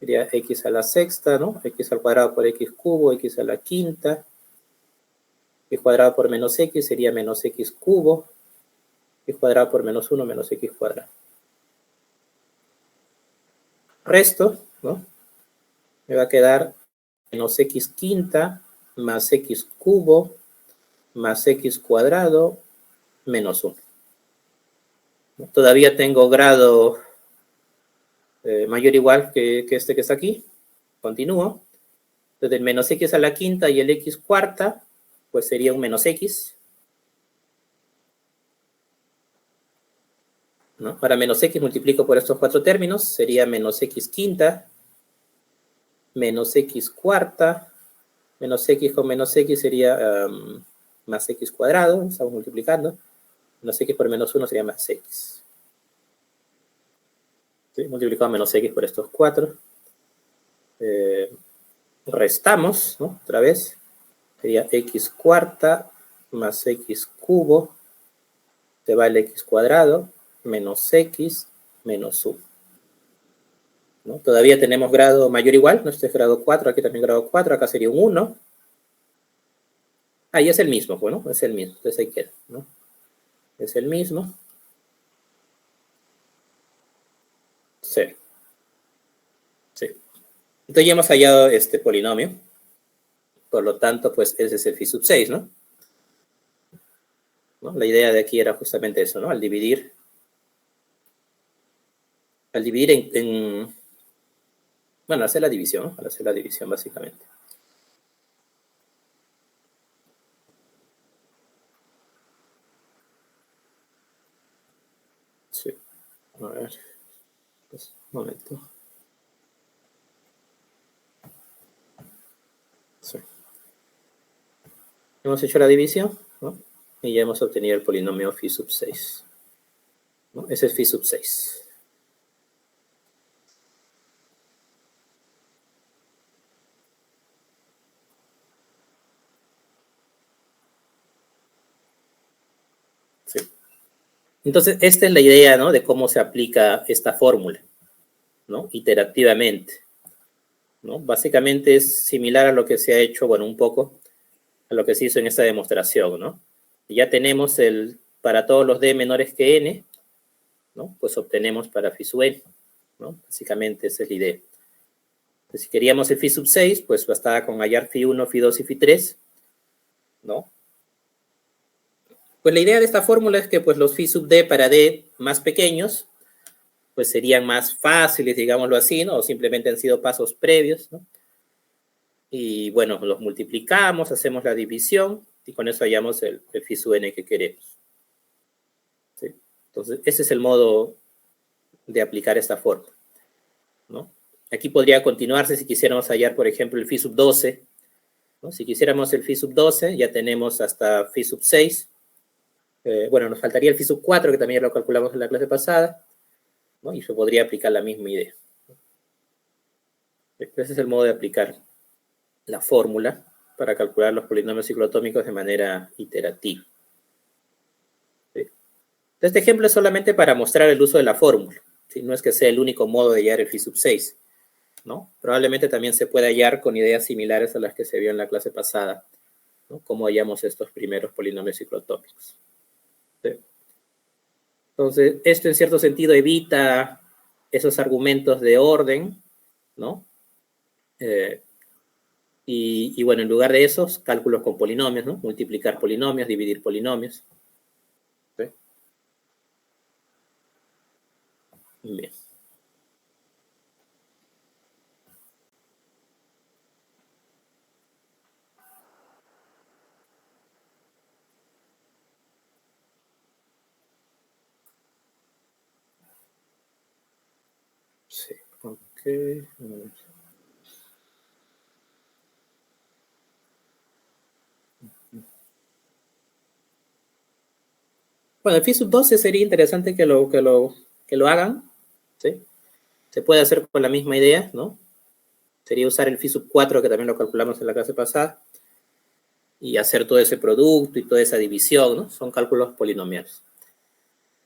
Sería x a la sexta, ¿no? X al cuadrado por x cubo, x a la quinta. X cuadrado por menos x sería menos x cubo. X cuadrado por menos 1 menos x cuadrado. Resto, ¿no? Me va a quedar menos x quinta más x cubo más x cuadrado menos 1. Todavía tengo grado mayor o igual que este que está aquí. Continúo. Entonces, el menos x a la quinta y el x cuarta, pues sería un menos x. ¿No? Para menos x multiplico por estos 4 términos, sería menos x quinta, menos x cuarta, menos x con menos x sería más x cuadrado, estamos multiplicando, menos x por menos 1 sería más x. ¿Sí? Multiplicado menos x por estos 4. Restamos, ¿no? Otra vez, sería x cuarta más x cubo, se va el x cuadrado, menos x menos 1. ¿No? Todavía tenemos grado mayor o igual, ¿no? Este es grado 4, aquí también grado 4, acá sería un 1. Ahí es el mismo, bueno, es el mismo, entonces ahí queda, ¿no? Es el mismo. Sí. Sí. Entonces ya hemos hallado este polinomio. Por lo tanto, pues ese es el phi sub 6, ¿no? ¿No? La idea de aquí era justamente eso, ¿no? Al dividir bueno, hacer la división, ¿no? Al hacer la división, básicamente. Sí. A ver. Pues, un momento. Sí. Hemos hecho la división, ¿no? Y ya hemos obtenido el polinomio phi sub 6. ¿No? Ese es phi sub 6. Sí. Entonces, esta es la idea, ¿no? De cómo se aplica esta fórmula, ¿no? Iterativamente, ¿no? Básicamente es similar a lo que se ha hecho, bueno, un poco a lo que se hizo en esta demostración, ¿no? Ya tenemos para todos los d menores que n, ¿no? Pues obtenemos para phi sub n, ¿no? Básicamente esa es la idea. Entonces, si queríamos el phi sub 6, pues bastaba con hallar phi 1, phi 2 y phi 3, ¿no? Pues la idea de esta fórmula es que pues los phi sub d para d más pequeños, pues serían más fáciles, digámoslo así, ¿no? O simplemente han sido pasos previos, ¿no? Y bueno, los multiplicamos, hacemos la división y con eso hallamos el phi sub n que queremos. ¿Sí? Entonces, ese es el modo de aplicar esta fórmula, ¿no? Aquí podría continuarse si quisiéramos hallar, por ejemplo, el phi sub 12, ¿no? Si quisiéramos el phi sub 12, ya tenemos hasta phi sub 6. Bueno, nos faltaría el phi sub 4, que también ya lo calculamos en la clase pasada, ¿no? Y se podría aplicar la misma idea. Ese es el modo de aplicar la fórmula para calcular los polinomios ciclotómicos de manera iterativa. ¿Sí? Este ejemplo es solamente para mostrar el uso de la fórmula. ¿Sí? No es que sea el único modo de hallar el phi sub 6, ¿no? Probablemente también se puede hallar con ideas similares a las que se vio en la clase pasada, ¿no? Cómo hallamos estos primeros polinomios ciclotómicos. ¿Sí? Entonces, esto en cierto sentido evita esos argumentos de orden, ¿no? Y bueno, en lugar de esos, cálculos con polinomios, ¿no? Multiplicar polinomios, dividir polinomios. ¿Sí? Bien. Sí, ok. Bueno, el phi sub 12 sería interesante que lo hagan, ¿sí? Se puede hacer con la misma idea, ¿no? Sería usar el phi sub 4, que también lo calculamos en la clase pasada, y hacer todo ese producto y toda esa división, ¿no? Son cálculos polinomiales.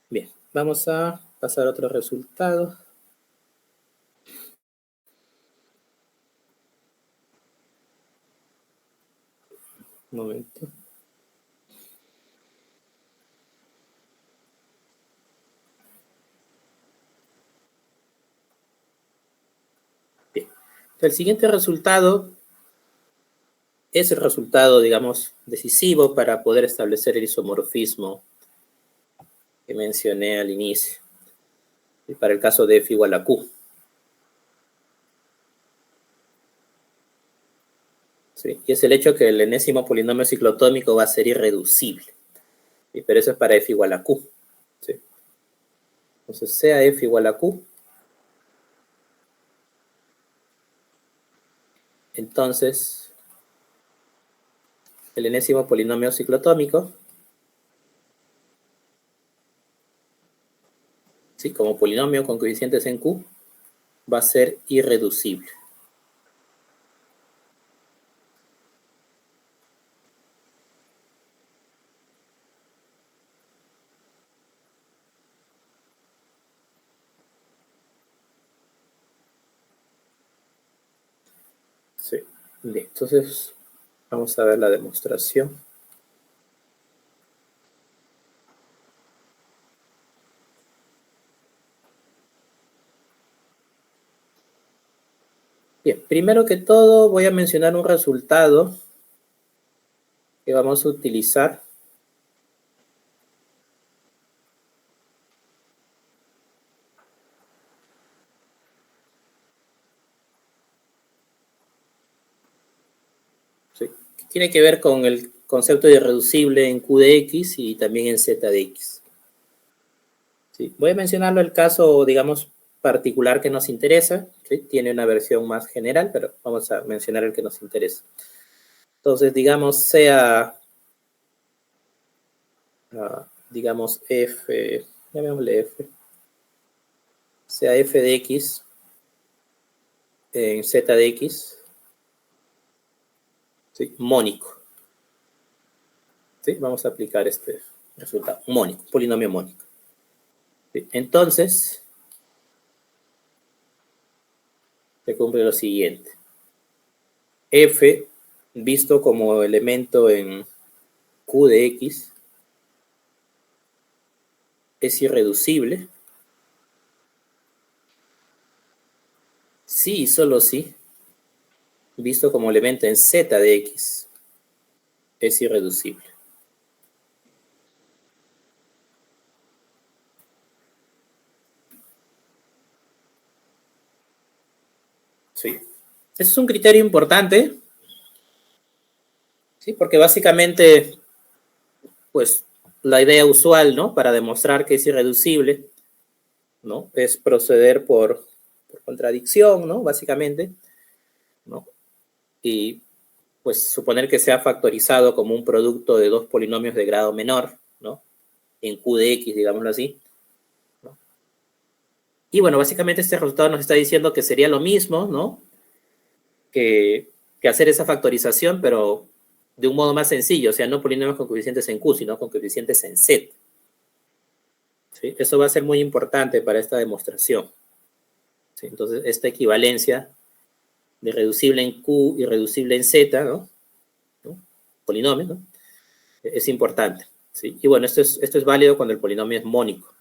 Bien, vamos a pasar a otro resultado. Un momento. Bien. El siguiente resultado es el resultado, digamos, decisivo para poder establecer el isomorfismo que mencioné al inicio, y para el caso de F igual a Q. ¿Sí? Y es el hecho que el enésimo polinomio ciclotómico va a ser irreducible. ¿Sí? Pero eso es para F igual a Q. ¿Sí? Entonces, sea F igual a Q, entonces el enésimo polinomio ciclotómico, ¿sí? Como polinomio con coeficientes en Q, va a ser irreducible. Sí. Bien, entonces vamos a ver la demostración. Bien, primero que todo voy a mencionar un resultado que vamos a utilizar. Sí, que tiene que ver con el concepto de irreducible en Q de X y también en Z de X. Sí, voy a mencionarlo el caso, digamos, particular que nos interesa. ¿Sí? Tiene una versión más general, pero vamos a mencionar el que nos interesa. Entonces, digamos, sea, digamos, F, llamémosle F, sea F de X en Z de X, ¿sí? Mónico. ¿Sí? Vamos a aplicar este resultado, mónico, polinomio mónico. ¿Sí? Entonces, se cumple lo siguiente. F, visto como elemento en Q de X, es irreducible. Sí y solo sí, visto como elemento en Z de X, es irreducible. Sí. Ese es un criterio importante, ¿sí? Porque básicamente, pues, la idea usual, ¿no? Para demostrar que es irreducible, ¿no? Es proceder por contradicción, ¿no? Básicamente, ¿no? Y, pues, suponer que sea factorizado como un producto de dos polinomios de grado menor, ¿no? En Q de X, digámoslo así. ¿No? Y bueno, básicamente este resultado nos está diciendo que sería lo mismo, ¿no? Que hacer esa factorización, pero de un modo más sencillo, o sea, no polinomios con coeficientes en Q, sino con coeficientes en Z. ¿Sí? Eso va a ser muy importante para esta demostración. ¿Sí? Entonces, esta equivalencia de reducible en Q y reducible en Z, ¿no? Polinomio, ¿no? Es importante. ¿Sí? Y bueno, esto es válido cuando el polinomio es mónico.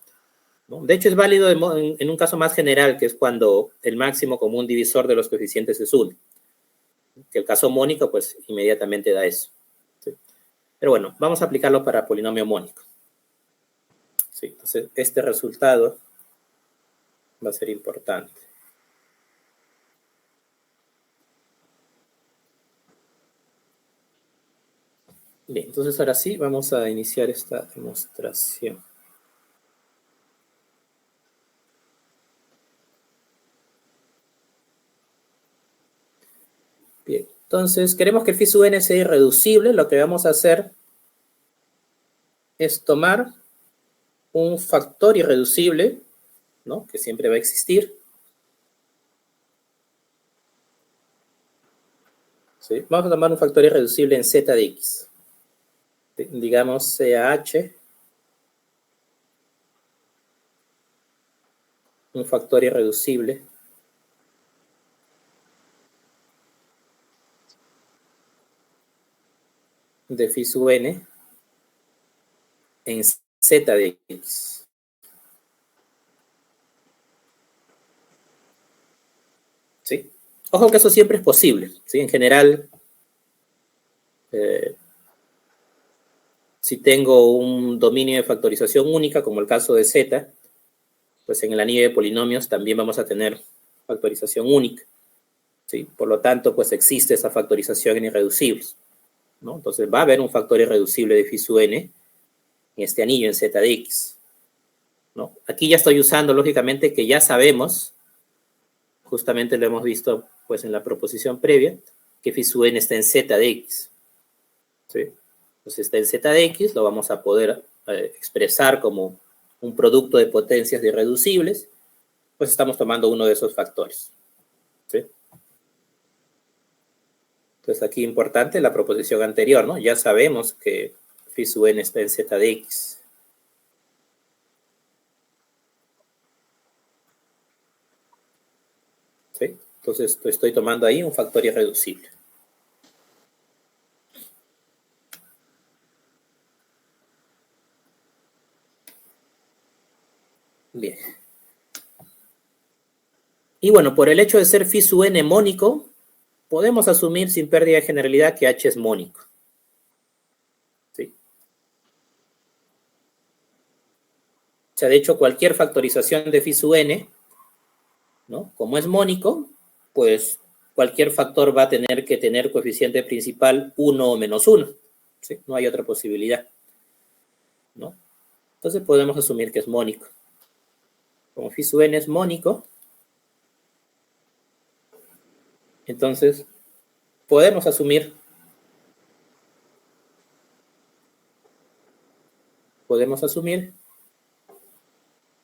¿No? De hecho, es válido en un caso más general, que es cuando el máximo común divisor de los coeficientes es 1. Que el caso mónico, pues, inmediatamente da eso. ¿Sí? Pero bueno, vamos a aplicarlo para polinomio mónico. ¿Sí? Entonces, este resultado va a ser importante. Bien, entonces ahora sí, vamos a iniciar esta demostración. Bien, entonces queremos que el phi sub n sea irreducible. Lo que vamos a hacer es tomar un factor irreducible, ¿no? Que siempre va a existir. ¿Sí? Vamos a tomar un factor irreducible en z de x. Digamos sea h, un factor irreducible de phi sub n en z de x. ¿Sí? Ojo que eso siempre es posible, ¿sí? En general, si tengo un dominio de factorización única, como el caso de z, pues en el anillo de polinomios también vamos a tener factorización única, ¿sí? Por lo tanto, pues existe esa factorización en irreducibles, ¿no? Entonces va a haber un factor irreducible de phi sub n en este anillo en z de x, ¿no? Aquí ya estoy usando, lógicamente, que ya sabemos, justamente lo hemos visto pues en la proposición previa, que phi sub n está en z de x, ¿sí? Entonces está en z de x, lo vamos a poder expresar como un producto de potencias de irreducibles, pues estamos tomando uno de esos factores, ¿sí? Entonces aquí importante la proposición anterior, ¿no? Ya sabemos que phi sub n está en z de x. ¿Sí? Entonces estoy tomando ahí un factor irreducible. Bien. Y bueno, por el hecho de ser phi sub n mónico, podemos asumir sin pérdida de generalidad que h es mónico. ¿Sí? O sea, de hecho, cualquier factorización de phi sub n, ¿no? Como es mónico, pues cualquier factor va a tener que tener coeficiente principal 1 o menos 1. ¿Sí? No hay otra posibilidad, ¿no? Entonces podemos asumir que es mónico. Como phi sub n es mónico, entonces podemos asumir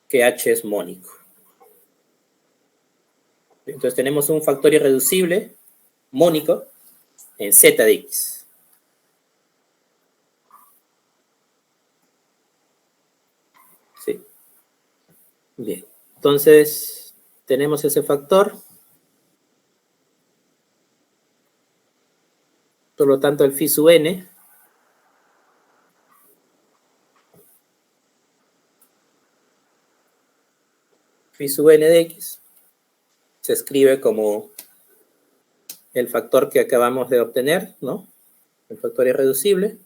que h es mónico. Entonces tenemos un factor irreducible mónico en z de x. ¿Sí? Bien. Entonces tenemos ese factor. Por lo tanto, el phi sub n de x se escribe como el factor que acabamos de obtener, ¿no? El factor irreducible,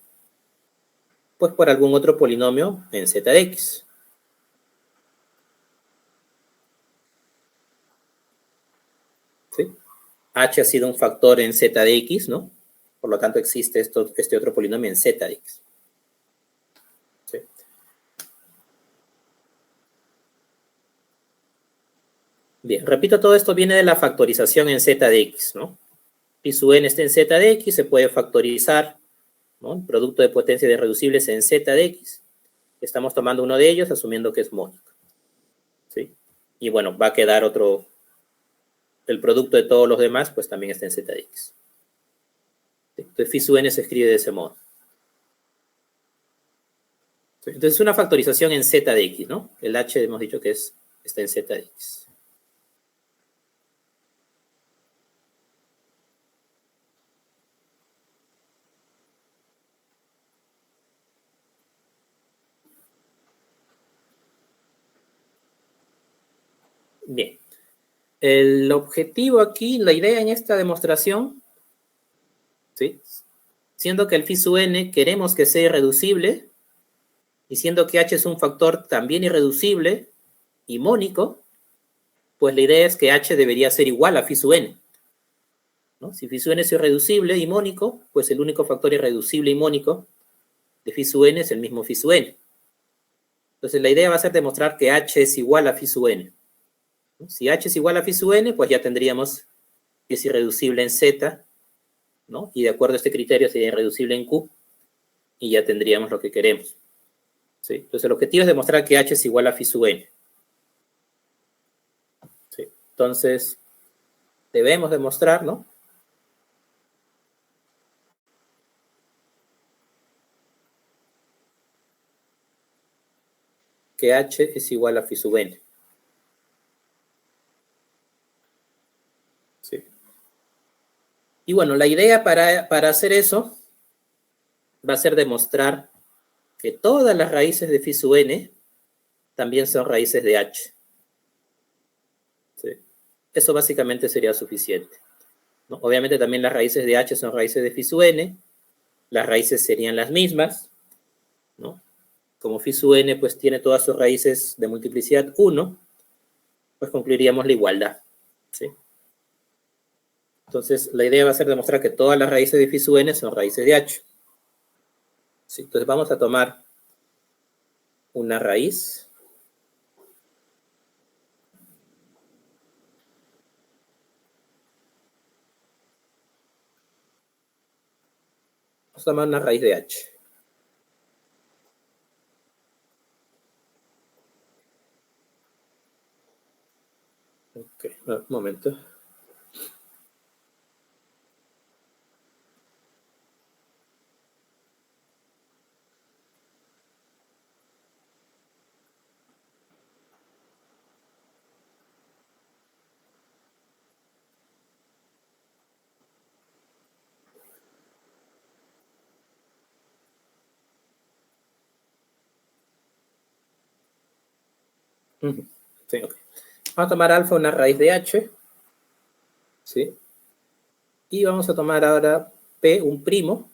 pues por algún otro polinomio en z de x. ¿Sí? H ha sido un factor en z de x, ¿no? Por lo tanto, existe este otro polinomio en z de x. ¿Sí? Bien, repito, todo esto viene de la factorización en z de x, ¿no? Phi sub n está en z de x, se puede factorizar, ¿no? El producto de potencia de reducibles en z de x. Estamos tomando uno de ellos, asumiendo que es mónico. ¿Sí? Y bueno, va a quedar otro, el producto de todos los demás, pues también está en z de x. Entonces, phi sub n se escribe de ese modo. Entonces, es una factorización en z de x, ¿no? El h hemos dicho que está en z de x. Bien. El objetivo aquí, la idea en esta demostración, ¿sí? Siendo que el phi sub n queremos que sea irreducible, y siendo que h es un factor también irreducible y mónico, pues la idea es que h debería ser igual a phi sub n, ¿no? Si phi sub n es irreducible y mónico, pues el único factor irreducible y mónico de phi sub n es el mismo phi sub n. Entonces la idea va a ser demostrar que h es igual a phi sub n. Si h es igual a phi sub n, pues ya tendríamos que es irreducible en z, ¿no? Y de acuerdo a este criterio sería irreducible en q, y ya tendríamos lo que queremos. ¿Sí? Entonces el objetivo es demostrar que h es igual a phi sub n. ¿Sí? Entonces debemos demostrar, ¿no? Que h es igual a phi sub n. ¿Sí? Y bueno, la idea para hacer eso va a ser demostrar que todas las raíces de phi sub n también son raíces de h. ¿Sí? Eso básicamente sería suficiente, ¿no? Obviamente también las raíces de h son raíces de phi sub n, las raíces serían las mismas, ¿no? Como phi sub n pues tiene todas sus raíces de multiplicidad 1, pues concluiríamos la igualdad, ¿sí? Entonces la idea va a ser demostrar que todas las raíces de phi sub n son raíces de h. ¿Sí? Entonces vamos a tomar una raíz. Vamos a tomar una raíz de h. Ok, un momento. Sí, okay. Vamos a tomar alfa una raíz de h, ¿sí? Y vamos a tomar ahora p un primo,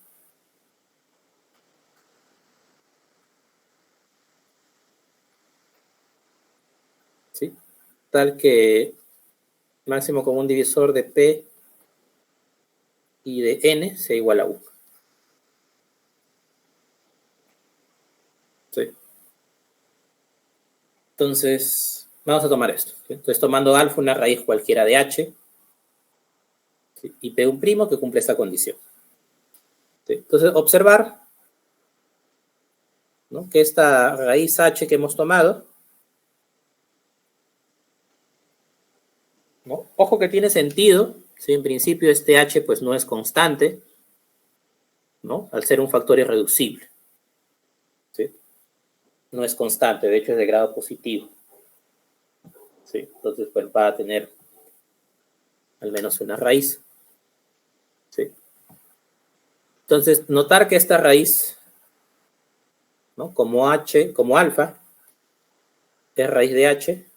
¿sí? Tal que máximo común divisor de p y de n sea igual a 1. ¿Sí? Entonces, vamos a tomar esto. ¿Sí? Entonces, tomando alfa una raíz cualquiera de h, ¿sí? Y p un primo que cumple esta condición. ¿Sí? Entonces, observar, ¿no?, que esta raíz h que hemos tomado, ¿no? Ojo que tiene sentido, ¿sí? En principio este h pues no es constante, ¿no? Al ser un factor irreducible, ¿sí? No es constante, de hecho es de grado positivo, ¿sí? Entonces pues va a tener al menos una raíz, ¿sí? Entonces notar que esta raíz, ¿no?, como h, como alfa, es raíz de h,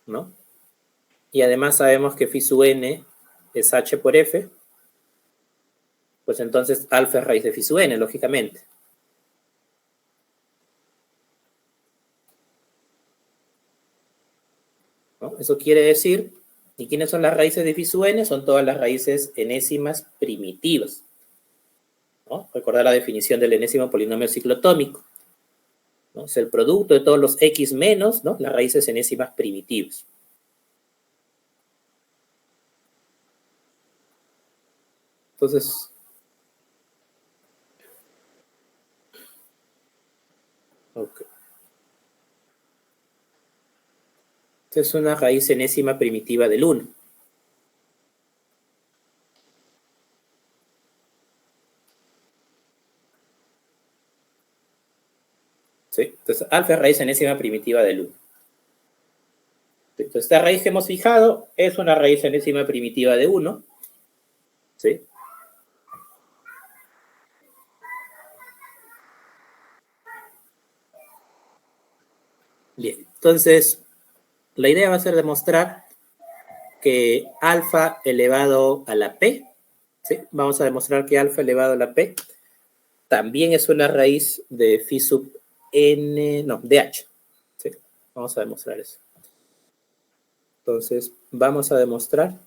¿no? Y además sabemos que phi sub n es h por f, pues entonces alfa es raíz de phi sub n, lógicamente. ¿No? Eso quiere decir, ¿y quiénes son las raíces de phi sub n? Son todas las raíces enésimas primitivas, ¿no? Recordar la definición del enésimo polinomio ciclotómico, ¿no? Es el producto de todos los x menos, ¿no?, las raíces enésimas primitivas. Entonces, okay. Esta es una raíz enésima primitiva del 1. ¿Sí? Entonces, alfa es raíz enésima primitiva del 1. ¿Sí? Entonces, esta raíz que hemos fijado es una raíz enésima primitiva de 1. ¿Sí? Bien, entonces, la idea va a ser demostrar que alfa elevado a la p, ¿sí?, vamos a demostrar que alfa elevado a la p también es una raíz de phi sub n, no, de h. ¿Sí? Vamos a demostrar eso. Entonces, vamos a demostrar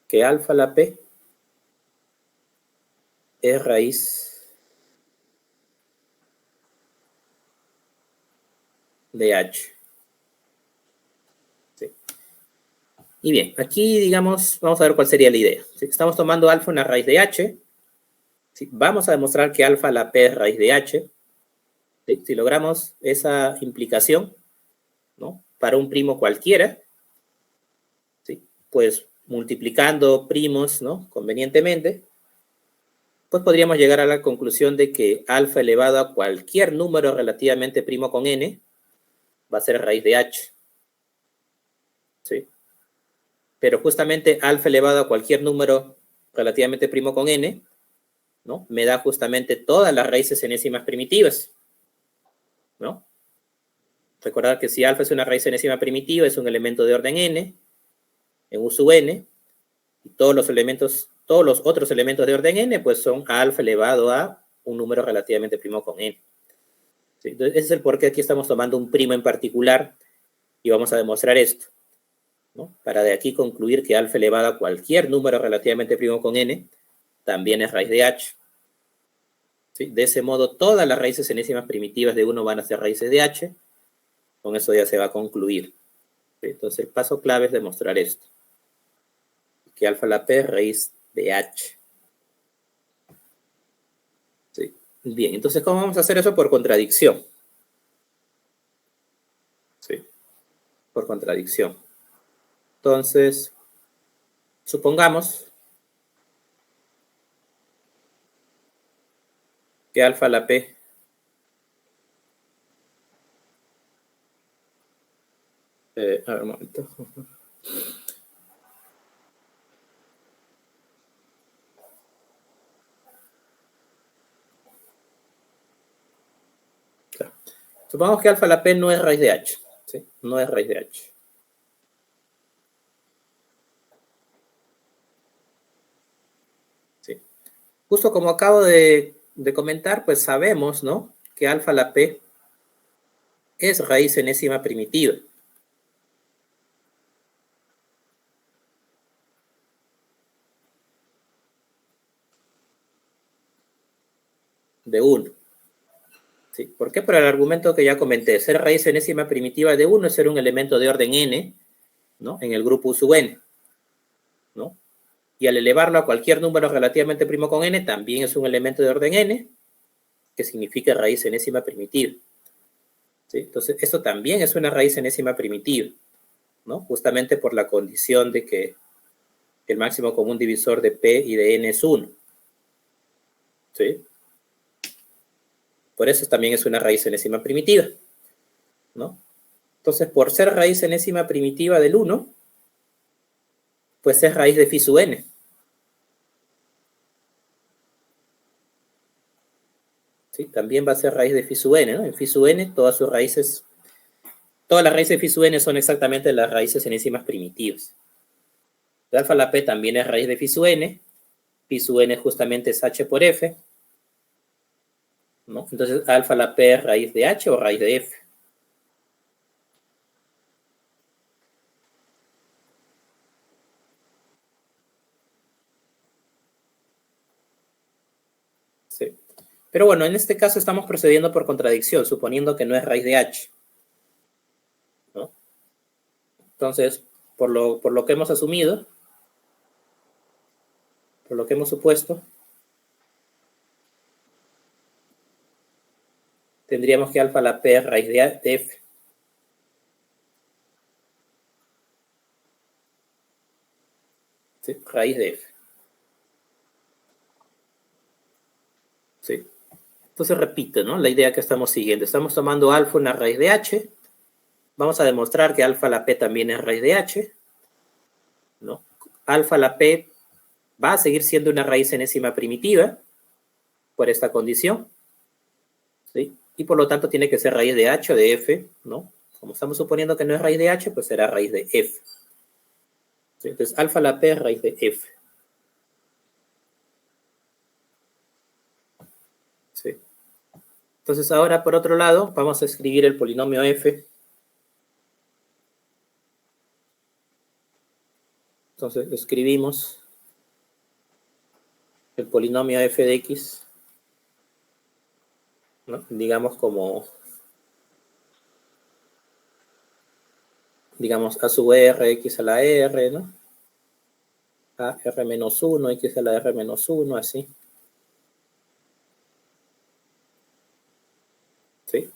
que alfa a la p es raíz de h. ¿Sí? Y bien, aquí, digamos, vamos a ver cuál sería la idea. ¿Sí? Estamos tomando alfa una raíz de h. ¿Sí? Vamos a demostrar que alfa a la p es raíz de h. ¿Sí? Si logramos esa implicación, ¿no?, para un primo cualquiera, ¿sí?, pues multiplicando primos, ¿no?, convenientemente, pues podríamos llegar a la conclusión de que alfa elevado a cualquier número relativamente primo con n va a ser raíz de h. ¿Sí? Pero justamente alfa elevado a cualquier número relativamente primo con n, ¿no? Me da justamente todas las raíces enésimas primitivas, ¿no? Recordar que si alfa es una raíz enésima primitiva, es un elemento de orden n, en U sub n, y todos los otros elementos de orden n, pues son alfa elevado a un número relativamente primo con n. ¿Sí? Entonces, ese es el por qué aquí estamos tomando un primo en particular, y vamos a demostrar esto, ¿no? Para de aquí concluir que alfa elevado a cualquier número relativamente primo con n, también es raíz de h. ¿Sí? De ese modo, todas las raíces enésimas primitivas de 1 van a ser raíces de h. Con eso ya se va a concluir. ¿Sí? Entonces, el paso clave es demostrar esto. Que alfa a la p es raíz de h. ¿Sí? Bien, entonces, ¿cómo vamos a hacer eso? Por contradicción. ¿Sí? Por contradicción. Entonces, supongamos que alfa a la p a ver, un momento. Claro. Supongamos que alfa a la p no es raíz de h. ¿Sí? No es raíz de h. ¿Sí? Justo como acabo de comentar, pues sabemos, ¿no? Que alfa a la p es raíz enésima primitiva. De 1. ¿Sí? ¿Por qué? Por el argumento que ya comenté. Ser raíz enésima primitiva de 1 es ser un elemento de orden n, ¿no? En el grupo U sub n, ¿no? Y al elevarlo a cualquier número relativamente primo con n, también es un elemento de orden n, que significa raíz enésima primitiva. ¿Sí? Entonces, esto también es una raíz enésima primitiva, ¿no? Justamente por la condición de que el máximo común divisor de p y de n es 1. ¿Sí? Por eso también es una raíz enésima primitiva, ¿no? Entonces, por ser raíz enésima primitiva del 1, pues es raíz de phi sub n. ¿Sí? También va a ser raíz de phi sub n, ¿no? En phi sub n, todas las raíces de phi sub n son exactamente las raíces enésimas primitivas. De alfa a la p también es raíz de phi sub n. Phi sub n justamente es h por f, ¿no? Entonces, alfa a la p es raíz de h o raíz de f. Sí. Pero bueno, en este caso estamos procediendo por contradicción, suponiendo que no es raíz de h, ¿no? Entonces, por lo que hemos asumido, por lo que hemos supuesto, tendríamos que alfa a la p es raíz de f. ¿Sí? Raíz de f. ¿Sí? Entonces repito, ¿no? La idea que estamos siguiendo. Estamos tomando alfa una raíz de h. Vamos a demostrar que alfa a la p también es raíz de h, ¿no? Alfa a la p va a seguir siendo una raíz enésima primitiva por esta condición, ¿sí? Y por lo tanto tiene que ser raíz de h o de f, ¿no? Como estamos suponiendo que no es raíz de h, pues será raíz de f. ¿Sí? Entonces, alfa a la p es raíz de f. ¿Sí? Entonces, ahora, por otro lado, vamos a escribir el polinomio f. Entonces, escribimos el polinomio f de x, ¿no? Digamos a sub r, x a la r, ¿no? A r menos 1, x a la r menos 1, así. ¿Sí?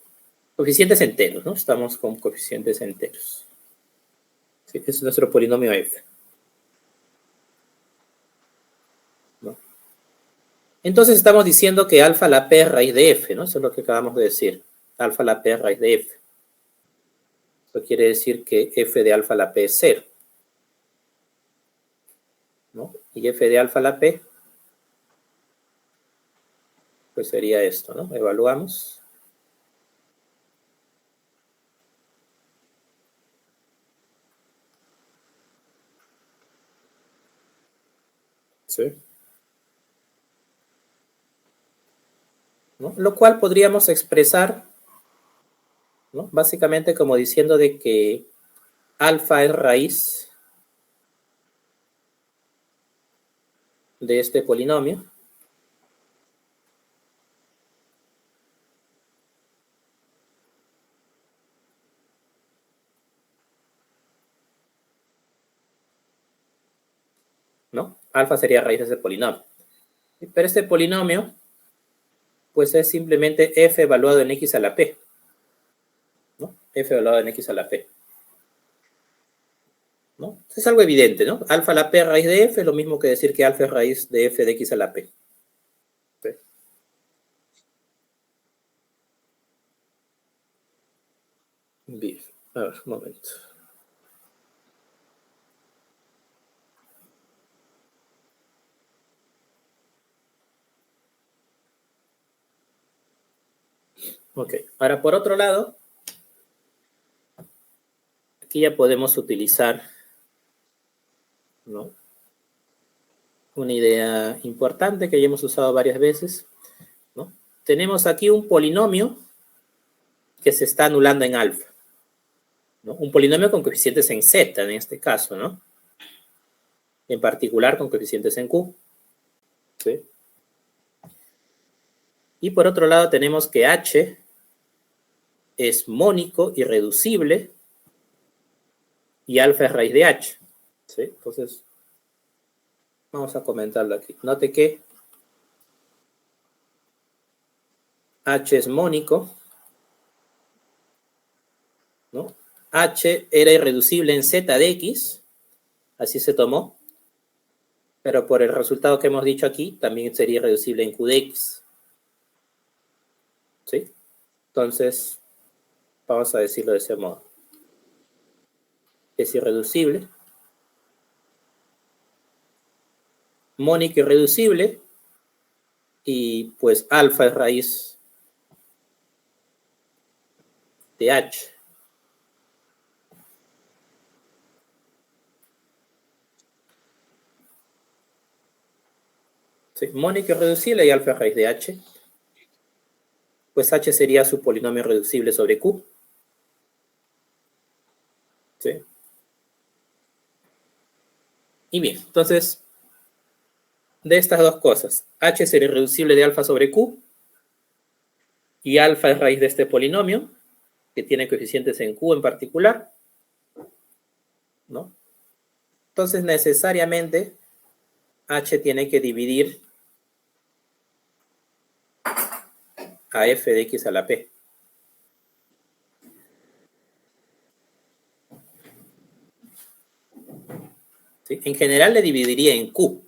Coeficientes enteros, ¿no? Estamos con coeficientes enteros. ¿Sí? Ese es nuestro polinomio f, ¿no? Entonces estamos diciendo que alfa a la p es raíz de f, ¿no? Eso es lo que acabamos de decir. Alfa a la p es raíz de f. Eso quiere decir que f de alfa a la p es 0. ¿No? Y f de alfa a la p, pues sería esto, ¿no? Evaluamos. Sí. ¿No? Lo cual podríamos expresar, ¿no? Básicamente como diciendo de que alfa es raíz de este polinomio. ¿No? Alfa sería raíz de ese polinomio. Pero este polinomio, pues es simplemente f evaluado en x a la p. ¿No? F evaluado en x a la p. ¿No? Es algo evidente, ¿no? Alfa a la p raíz de f es lo mismo que decir que alfa es raíz de f de x a la p. ¿Sí? Bien, a ver, un momento. Ok, ahora por otro lado, aquí ya podemos utilizar, ¿no? Una idea importante que ya hemos usado varias veces, ¿no? Tenemos aquí un polinomio que se está anulando en alfa, ¿no? Un polinomio con coeficientes en z, en este caso, ¿no? En particular con coeficientes en q. ¿Sí? Y por otro lado tenemos que h es mónico irreducible y alfa es raíz de h. ¿Sí? Entonces, vamos a comentarlo aquí. Note que h es mónico, ¿no? H era irreducible en z de x, así se tomó, pero por el resultado que hemos dicho aquí, también sería irreducible en q de x. ¿Sí? Entonces, vamos a decirlo de ese modo. Es irreducible, mónico irreducible, y pues alfa es raíz de h. ¿Sí? Mónico irreducible y alfa es raíz de h. Pues h sería su polinomio reducible sobre q. ¿Sí? Y bien, entonces, de estas dos cosas, h sería irreducible de alfa sobre q, y alfa es raíz de este polinomio, que tiene coeficientes en q en particular, ¿no? Entonces, necesariamente, h tiene que dividir a f de x a la p. ¿Sí? En general le dividiría en q,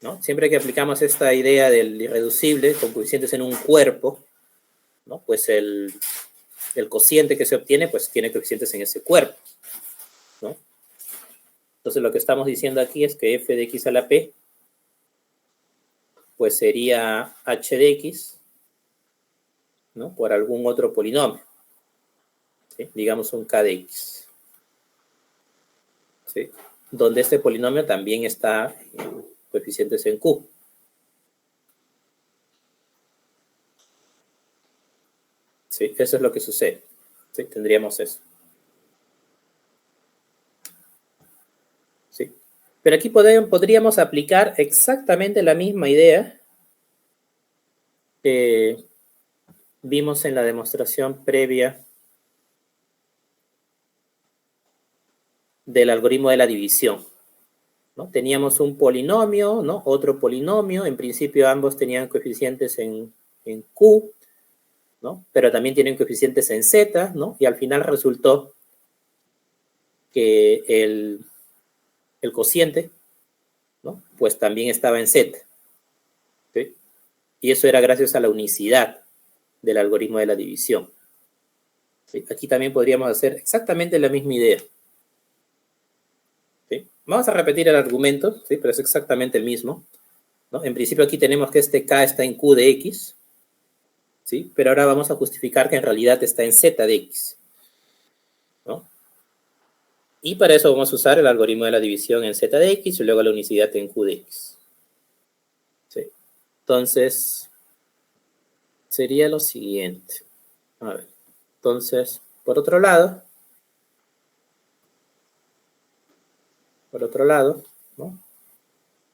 ¿no? Siempre que aplicamos esta idea del irreducible con coeficientes en un cuerpo, ¿no? Pues el cociente que se obtiene, pues tiene coeficientes en ese cuerpo, ¿no? Entonces lo que estamos diciendo aquí es que f de x a la p, pues sería h de x, ¿no? Por algún otro polinomio, ¿sí? Digamos un k de x, ¿sí? Donde este polinomio también está en coeficientes en q. ¿Sí? Eso es lo que sucede. ¿Sí? Tendríamos eso. ¿Sí? Pero aquí podríamos aplicar exactamente la misma idea que vimos en la demostración previa del algoritmo de la división, ¿no? Teníamos un polinomio, ¿no? Otro polinomio, en principio ambos tenían coeficientes en q, ¿no? Pero también tienen coeficientes en z, ¿no? Y al final resultó que el cociente, ¿no? Pues también estaba en z, ¿sí? Y eso era gracias a la unicidad del algoritmo de la división. ¿Sí? Aquí también podríamos hacer exactamente la misma idea. ¿Sí? Vamos a repetir el argumento, ¿sí? Pero es exactamente el mismo, ¿no? En principio aquí tenemos que este K está en Q de X, ¿sí? Pero ahora vamos a justificar que en realidad está en Z de X, ¿no? Y para eso vamos a usar el algoritmo de la división en Z de X y luego la unicidad en Q de X. ¿Sí? Entonces, sería lo siguiente. A ver, entonces, por otro lado, ¿no?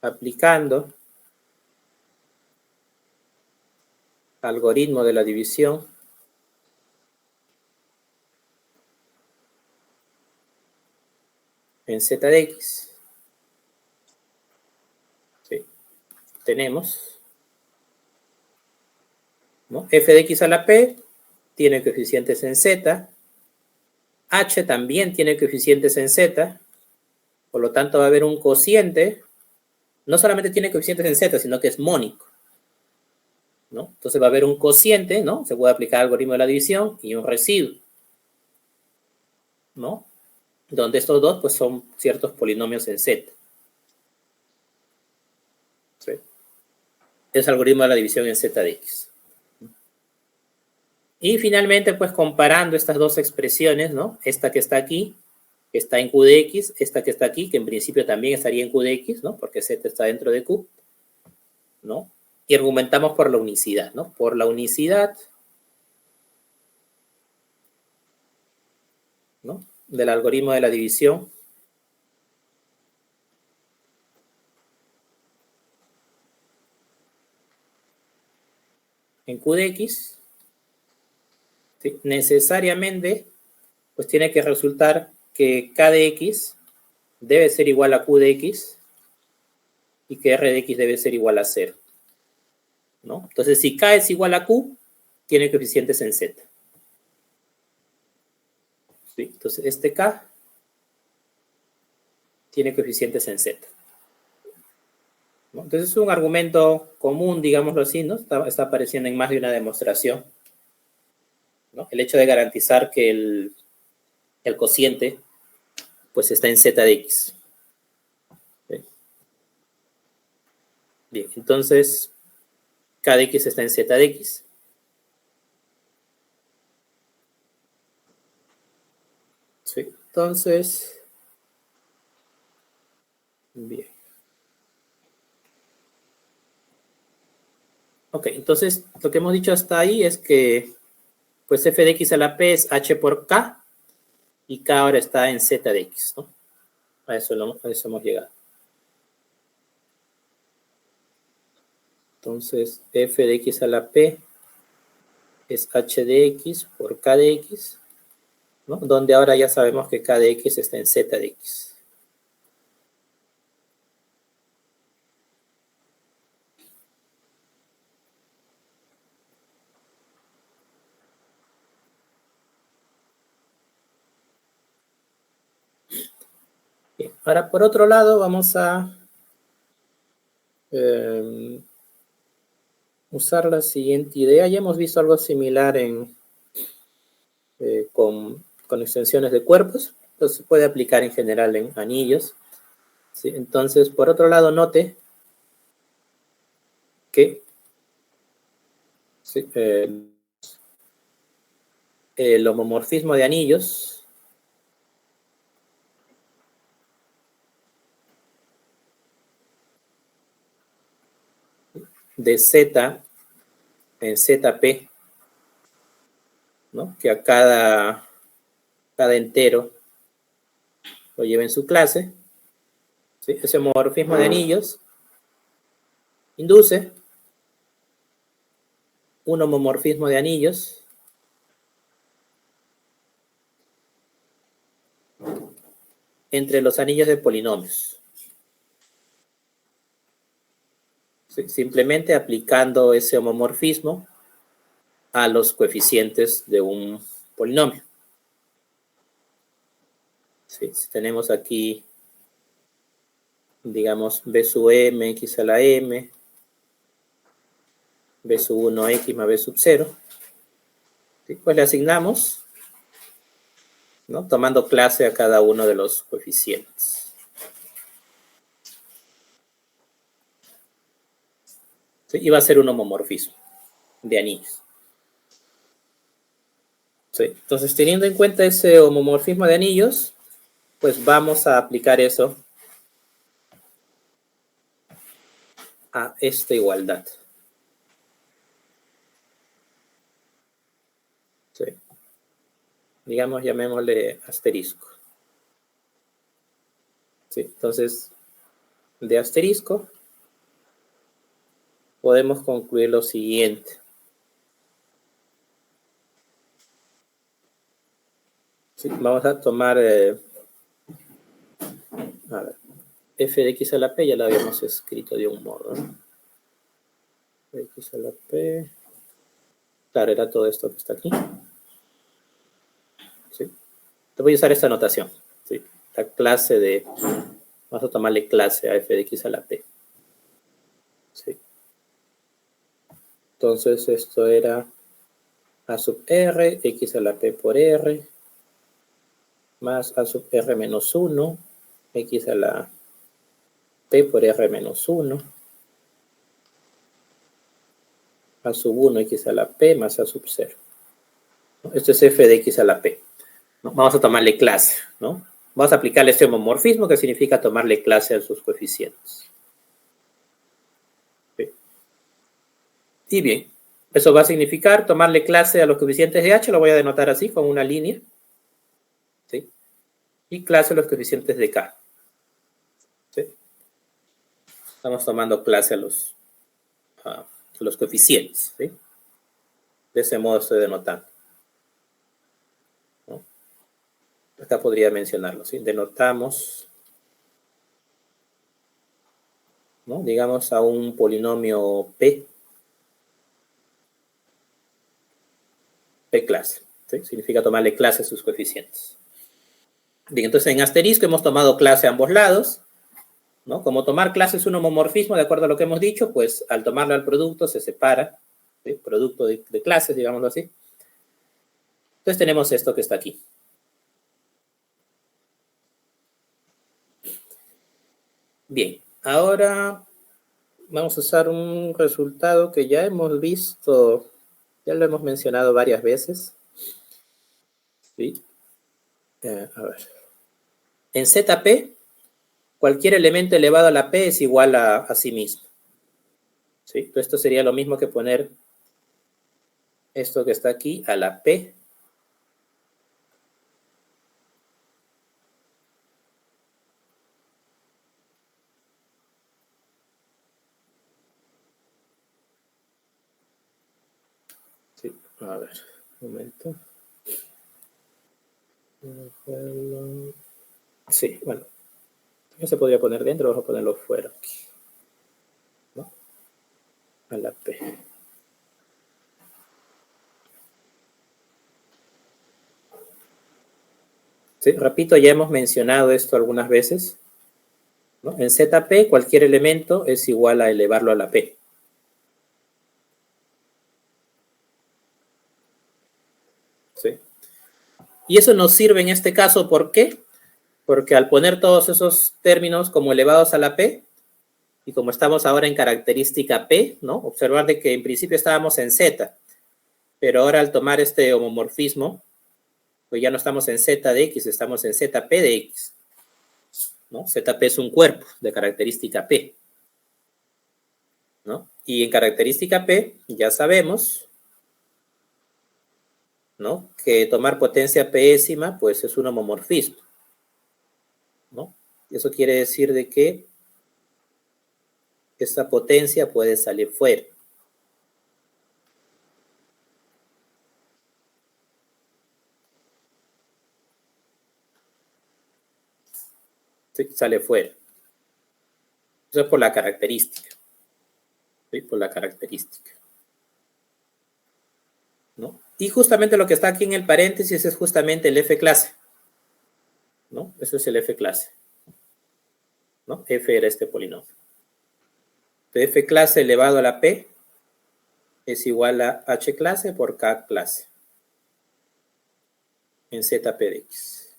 Aplicando algoritmo de la división en Z de X, ¿sí? Tenemos, ¿no? F de X a la P tiene coeficientes en Z, H también tiene coeficientes en Z, por lo tanto va a haber un cociente, no solamente tiene coeficientes en Z, sino que es mónico, ¿no? Entonces va a haber un cociente, ¿no? Se puede aplicar el algoritmo de la división y un residuo, ¿no? Donde estos dos pues son ciertos polinomios en Z. ¿Sí? Es el algoritmo de la división en Z de X. Y finalmente pues comparando estas dos expresiones, ¿no? Esta que está aquí, que está en Q de X, esta que está aquí, que en principio también estaría en Q de X, ¿no? Porque Z está dentro de Q, ¿no? Y argumentamos por la unicidad, ¿no? Por la unicidad, ¿no? Del algoritmo de la división en Q de X, ¿sí? Necesariamente, pues tiene que resultar que K de X debe ser igual a Q de X y que R de X debe ser igual a 0, ¿no? Entonces, si K es igual a Q, tiene coeficientes en Z. ¿Sí? Entonces, este K tiene coeficientes en Z. ¿No? Entonces, es un argumento común, digámoslo así, ¿no? Está apareciendo en más de una demostración, ¿no? El hecho de garantizar que el cociente pues está en Z de X. ¿Sí? Bien, entonces K de X está en Z de X. ¿Sí? Entonces, bien. Ok, entonces lo que hemos dicho hasta ahí es que pues f de x a la p es h por k y k ahora está en Z de X, ¿no? A eso hemos llegado. Entonces, f de x a la p es h de x por k de x, ¿no? Donde ahora ya sabemos que k de x está en Z de X. Bien, ahora por otro lado vamos a usar la siguiente idea. Ya hemos visto algo similar con extensiones de cuerpos. Entonces se puede aplicar en general en anillos. ¿Sí? Entonces, por otro lado, note que ¿sí? El homomorfismo de anillos de Z en ZP, ¿no? Que a cada entero lo lleva en su clase, ¿sí? Ese homomorfismo de anillos induce un homomorfismo de anillos entre los anillos de polinomios. ¿Sí? Simplemente aplicando ese homomorfismo a los coeficientes de un polinomio. ¿Sí? Si tenemos aquí, digamos, b sub m, x a la m, b sub 1, x más b sub 0, ¿sí? Pues le asignamos ¿no? Tomando clase a cada uno de los coeficientes. ¿Sí? Y va a ser un homomorfismo de anillos. ¿Sí? Entonces, teniendo en cuenta ese homomorfismo de anillos, pues vamos a aplicar eso a esta igualdad. ¿Sí? Digamos, llamémosle asterisco. ¿Sí? Entonces, de asterisco podemos concluir lo siguiente. ¿Sí? Vamos a tomar, a ver, f de x a la p ya lo habíamos escrito de un modo, ¿no? De x a la p, claro, era todo esto que está aquí. ¿Sí? Te voy a usar esta notación. ¿Sí? La clase de, vamos a tomarle clase a f de x a la p. ¿Sí? Entonces esto era a sub r, x a la p por r, más a sub r menos 1, x a la p por r menos 1, a sub 1, x a la p más a sub 0. Esto es f de x a la p. Vamos a tomarle clase, ¿no? Vamos a aplicarle este homomorfismo, que significa tomarle clase a sus coeficientes. ¿Sí? Y bien, eso va a significar tomarle clase a los coeficientes de h, lo voy a denotar así, con una línea. ¿Sí? Y clase a los coeficientes de k. ¿Sí? Estamos tomando clase a los coeficientes. ¿Sí? De ese modo estoy denotando. ¿No? Acá podría mencionarlo. ¿Sí? Denotamos, ¿no? Digamos, a un polinomio p clase. ¿Sí? Significa tomarle clase a sus coeficientes. Bien, entonces en asterisco hemos tomado clase a ambos lados, ¿no? Como tomar clase es un homomorfismo, de acuerdo a lo que hemos dicho, pues al tomarlo al producto se separa, ¿sí? Producto de clases, digámoslo así. Entonces tenemos esto que está aquí. Bien, ahora vamos a usar un resultado que ya hemos visto, ya lo hemos mencionado varias veces. ¿Sí? A ver. En ZP, cualquier elemento elevado a la P es igual a sí mismo. ¿Sí? Entonces esto sería lo mismo que poner esto que está aquí a la P. Sí, a ver, un momento. Sí, bueno, no se podría poner dentro, vamos a ponerlo fuera aquí, ¿no? A la P. Sí, repito, ya hemos mencionado esto algunas veces, ¿no? En ZP cualquier elemento es igual a elevarlo a la P. ¿Sí? Y eso nos sirve en este caso, ¿por qué? Porque al poner todos esos términos como elevados a la P, y como estamos ahora en característica P, ¿no? Observar de que en principio estábamos en Z, pero ahora al tomar este homomorfismo, pues ya no estamos en Z de X, estamos en ZP de X, ¿no? ZP es un cuerpo de característica P, ¿no? Y en característica P ya sabemos, ¿no? Que tomar potencia pésima, pues es un homomorfismo, ¿no? Eso quiere decir de que esta potencia puede salir fuera. ¿Sí? Sale fuera. Eso es por la característica. ¿Sí? Por la característica. ¿No? Y justamente lo que está aquí en el paréntesis es justamente el F clase, ¿no? Eso es el F clase, ¿no? F era este polinomio. F clase elevado a la P es igual a H clase por K clase. en ZP de X.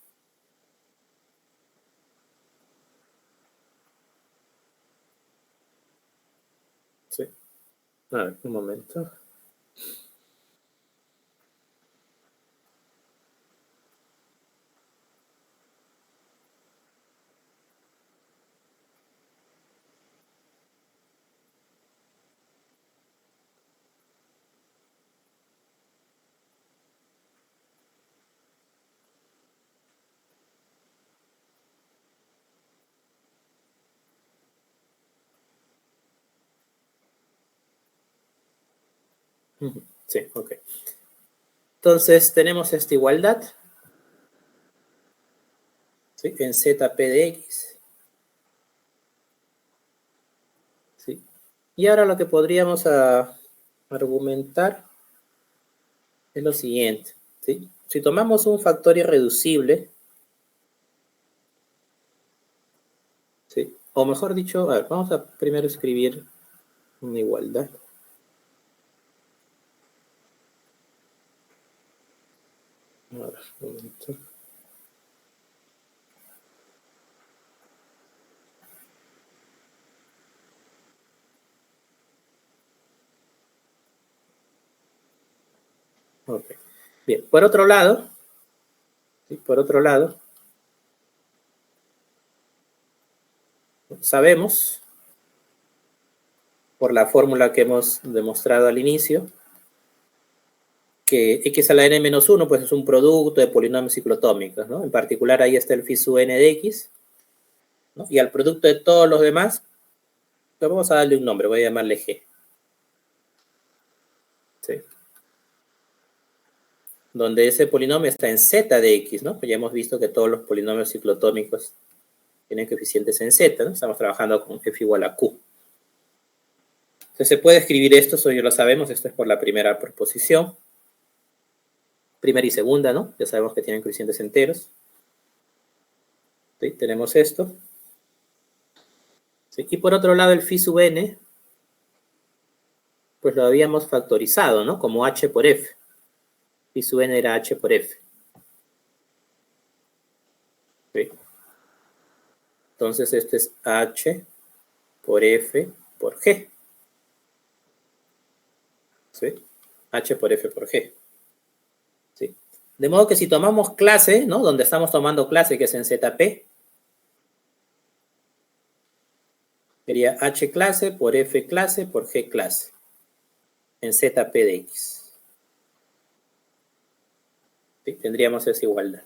Sí. A ver, un momento. Sí, ok. Entonces tenemos esta igualdad, ¿sí?, en ZP de X. ¿Sí? Y ahora lo que podríamos argumentar es lo siguiente, ¿sí? Si tomamos un factor irreducible, ¿sí?, o mejor dicho, a ver, vamos a primero escribir una igualdad. A ver, un momento. Ok. Bien, por otro lado, ¿sí?, por otro lado, sabemos, por la fórmula que hemos demostrado al inicio, que x a la n menos 1 pues es un producto de polinomios ciclotómicos, ¿no? En particular ahí está el phi sub n de x, ¿no? Y al producto de todos los demás, pues vamos a darle un nombre, voy a llamarle g. ¿Sí? Donde ese polinomio está en z de x, ¿no? Pues ya hemos visto que todos los polinomios ciclotómicos tienen coeficientes en z, ¿no? Estamos trabajando con f igual a q. Entonces se puede escribir esto, eso ya lo sabemos, esto es por la primera proposición. Primera y segunda, ¿no? Ya sabemos que tienen coeficientes enteros. ¿Sí? Tenemos esto. ¿Sí? Y por otro lado el phi sub n, pues lo habíamos factorizado, ¿no? Como h por f. Phi sub n era h por f. ¿Sí? Entonces esto es h por f por g. ¿Sí? H por f por g. ¿Sí? De modo que si tomamos clase, ¿no? Donde estamos tomando clase, que es en ZP, sería h clase por f clase por g clase en ZP de x. ¿Sí? Tendríamos esa igualdad.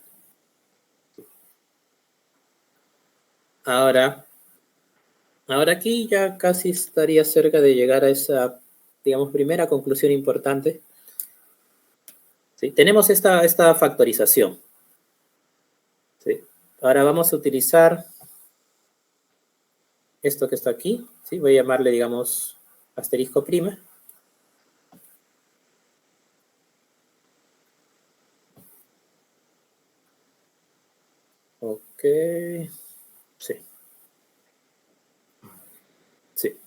Ahora aquí ya casi estaría cerca de llegar a esa, digamos, primera conclusión importante. ¿Sí? Tenemos esta factorización. ¿Sí? Ahora vamos a utilizar esto que está aquí, ¿sí? Voy a llamarle, digamos, asterisco prima. Ok, sí. Sí.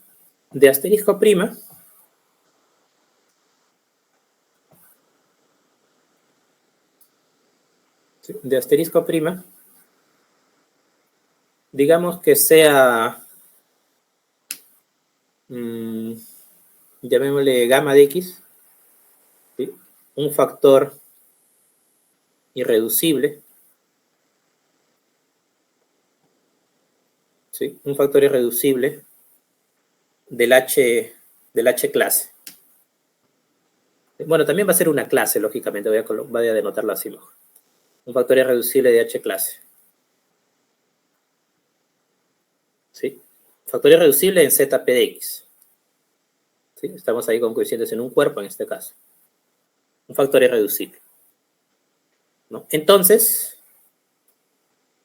De asterisco prima, ¿sí?, de asterisco prima, digamos que sea, llamémosle gamma de x, ¿sí?, un factor irreducible, ¿sí?, un factor irreducible del h clase. Bueno, también va a ser una clase, lógicamente, voy a denotarlo así mejor. Un factor irreducible de h clase. ¿Sí? Factor irreducible en ZP de x. ¿Sí? Estamos ahí con coeficientes en un cuerpo, en este caso. Un factor irreducible, ¿no? Entonces,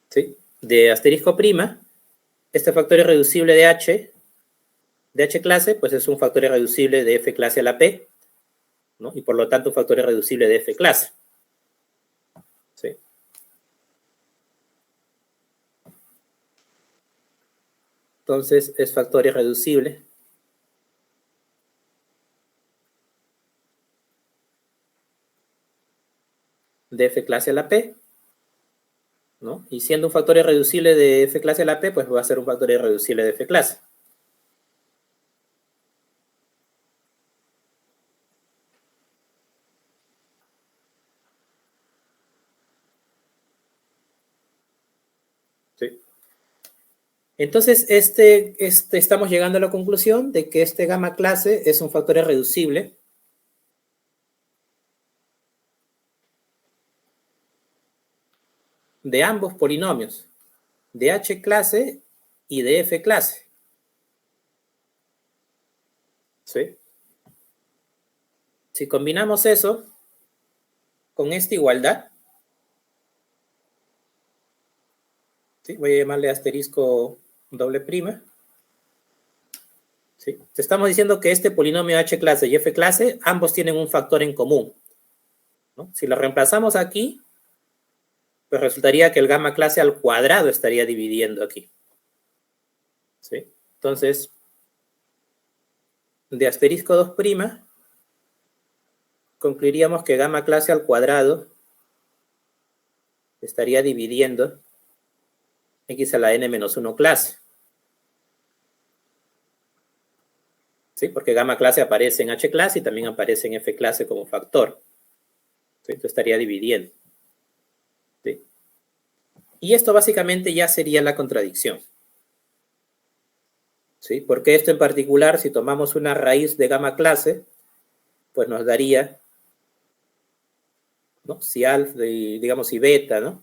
¿sí?, de asterisco prima, este factor irreducible de h clase, pues es un factor irreducible de f clase a la p, ¿no? Y por lo tanto un factor irreducible de f clase. ¿Sí? Entonces es factor irreducible de f clase a la p, ¿no? Y siendo un factor irreducible de f clase a la p, pues va a ser un factor irreducible de f clase. Sí. Entonces, estamos llegando a la conclusión de que este gamma clase es un factor irreducible de ambos polinomios, de h clase y de f clase. ¿Sí? Si combinamos eso con esta igualdad, ¿sí? Voy a llamarle asterisco doble prima. ¿Sí? Te estamos diciendo que este polinomio h clase y f clase, ambos tienen un factor en común, ¿no? Si lo reemplazamos aquí, pues resultaría que el gamma clase al cuadrado estaría dividiendo aquí. ¿Sí? Entonces, de asterisco 2', concluiríamos que gamma clase al cuadrado estaría dividiendo x a la n menos 1 clase. ¿Sí? Porque gamma clase aparece en h clase y también aparece en f clase como factor. ¿Sí? Entonces estaría dividiendo. ¿Sí? Y esto básicamente ya sería la contradicción. ¿Sí? Porque esto en particular, si tomamos una raíz de gamma clase, pues nos daría, ¿no? Si alfa, digamos, si beta, ¿no?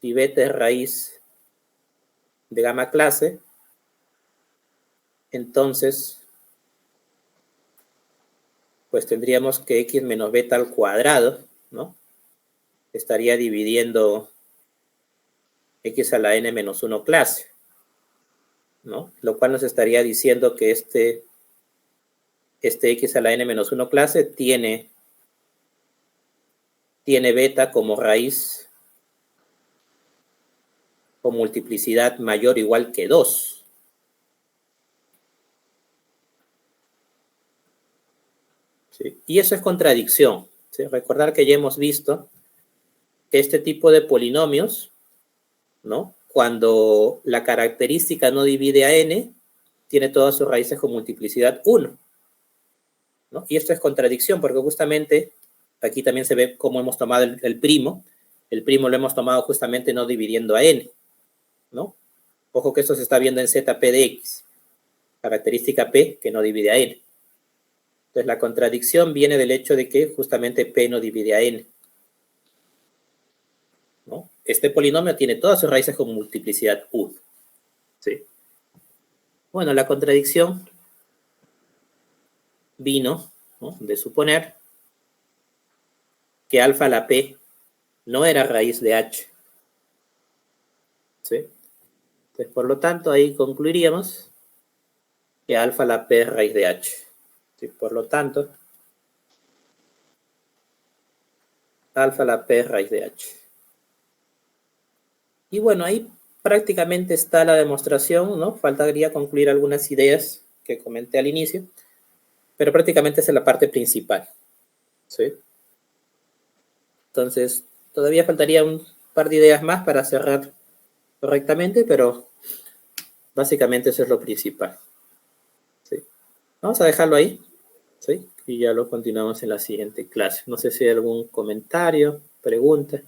Si beta es raíz de gamma clase, entonces, pues tendríamos que x menos beta al cuadrado, ¿no? Estaría dividiendo x a la n menos 1 clase, ¿no? Lo cual nos estaría diciendo que este x a la n menos 1 clase tiene beta como raíz con multiplicidad mayor o igual que 2. ¿Sí? Y eso es contradicción. ¿Sí? Recordar que ya hemos visto que este tipo de polinomios, ¿no? Cuando la característica no divide a n, tiene todas sus raíces con multiplicidad 1. ¿No? Y esto es contradicción porque justamente aquí también se ve cómo hemos tomado el primo. El primo lo hemos tomado justamente no dividiendo a n, ¿no? Ojo que esto se está viendo en ZP de x. Característica P que no divide a n. Entonces la contradicción viene del hecho de que justamente P no divide a n, ¿no? Este polinomio tiene todas sus raíces con multiplicidad 1. ¿Sí? Bueno, la contradicción vino, ¿no? De suponer que alfa a la P no era raíz de h. ¿Sí? Entonces, por lo tanto, ahí concluiríamos que alfa a la P es raíz de h. ¿Sí? Por lo tanto, alfa a la P es raíz de h. Y bueno, ahí prácticamente está la demostración, ¿no? Faltaría concluir algunas ideas que comenté al inicio, pero prácticamente esa es la parte principal. ¿Sí? Entonces, todavía faltaría un par de ideas más para cerrar correctamente, pero básicamente eso es lo principal. ¿Sí? Vamos a dejarlo ahí, ¿sí? Y ya lo continuamos en la siguiente clase. No sé si hay algún comentario, pregunta.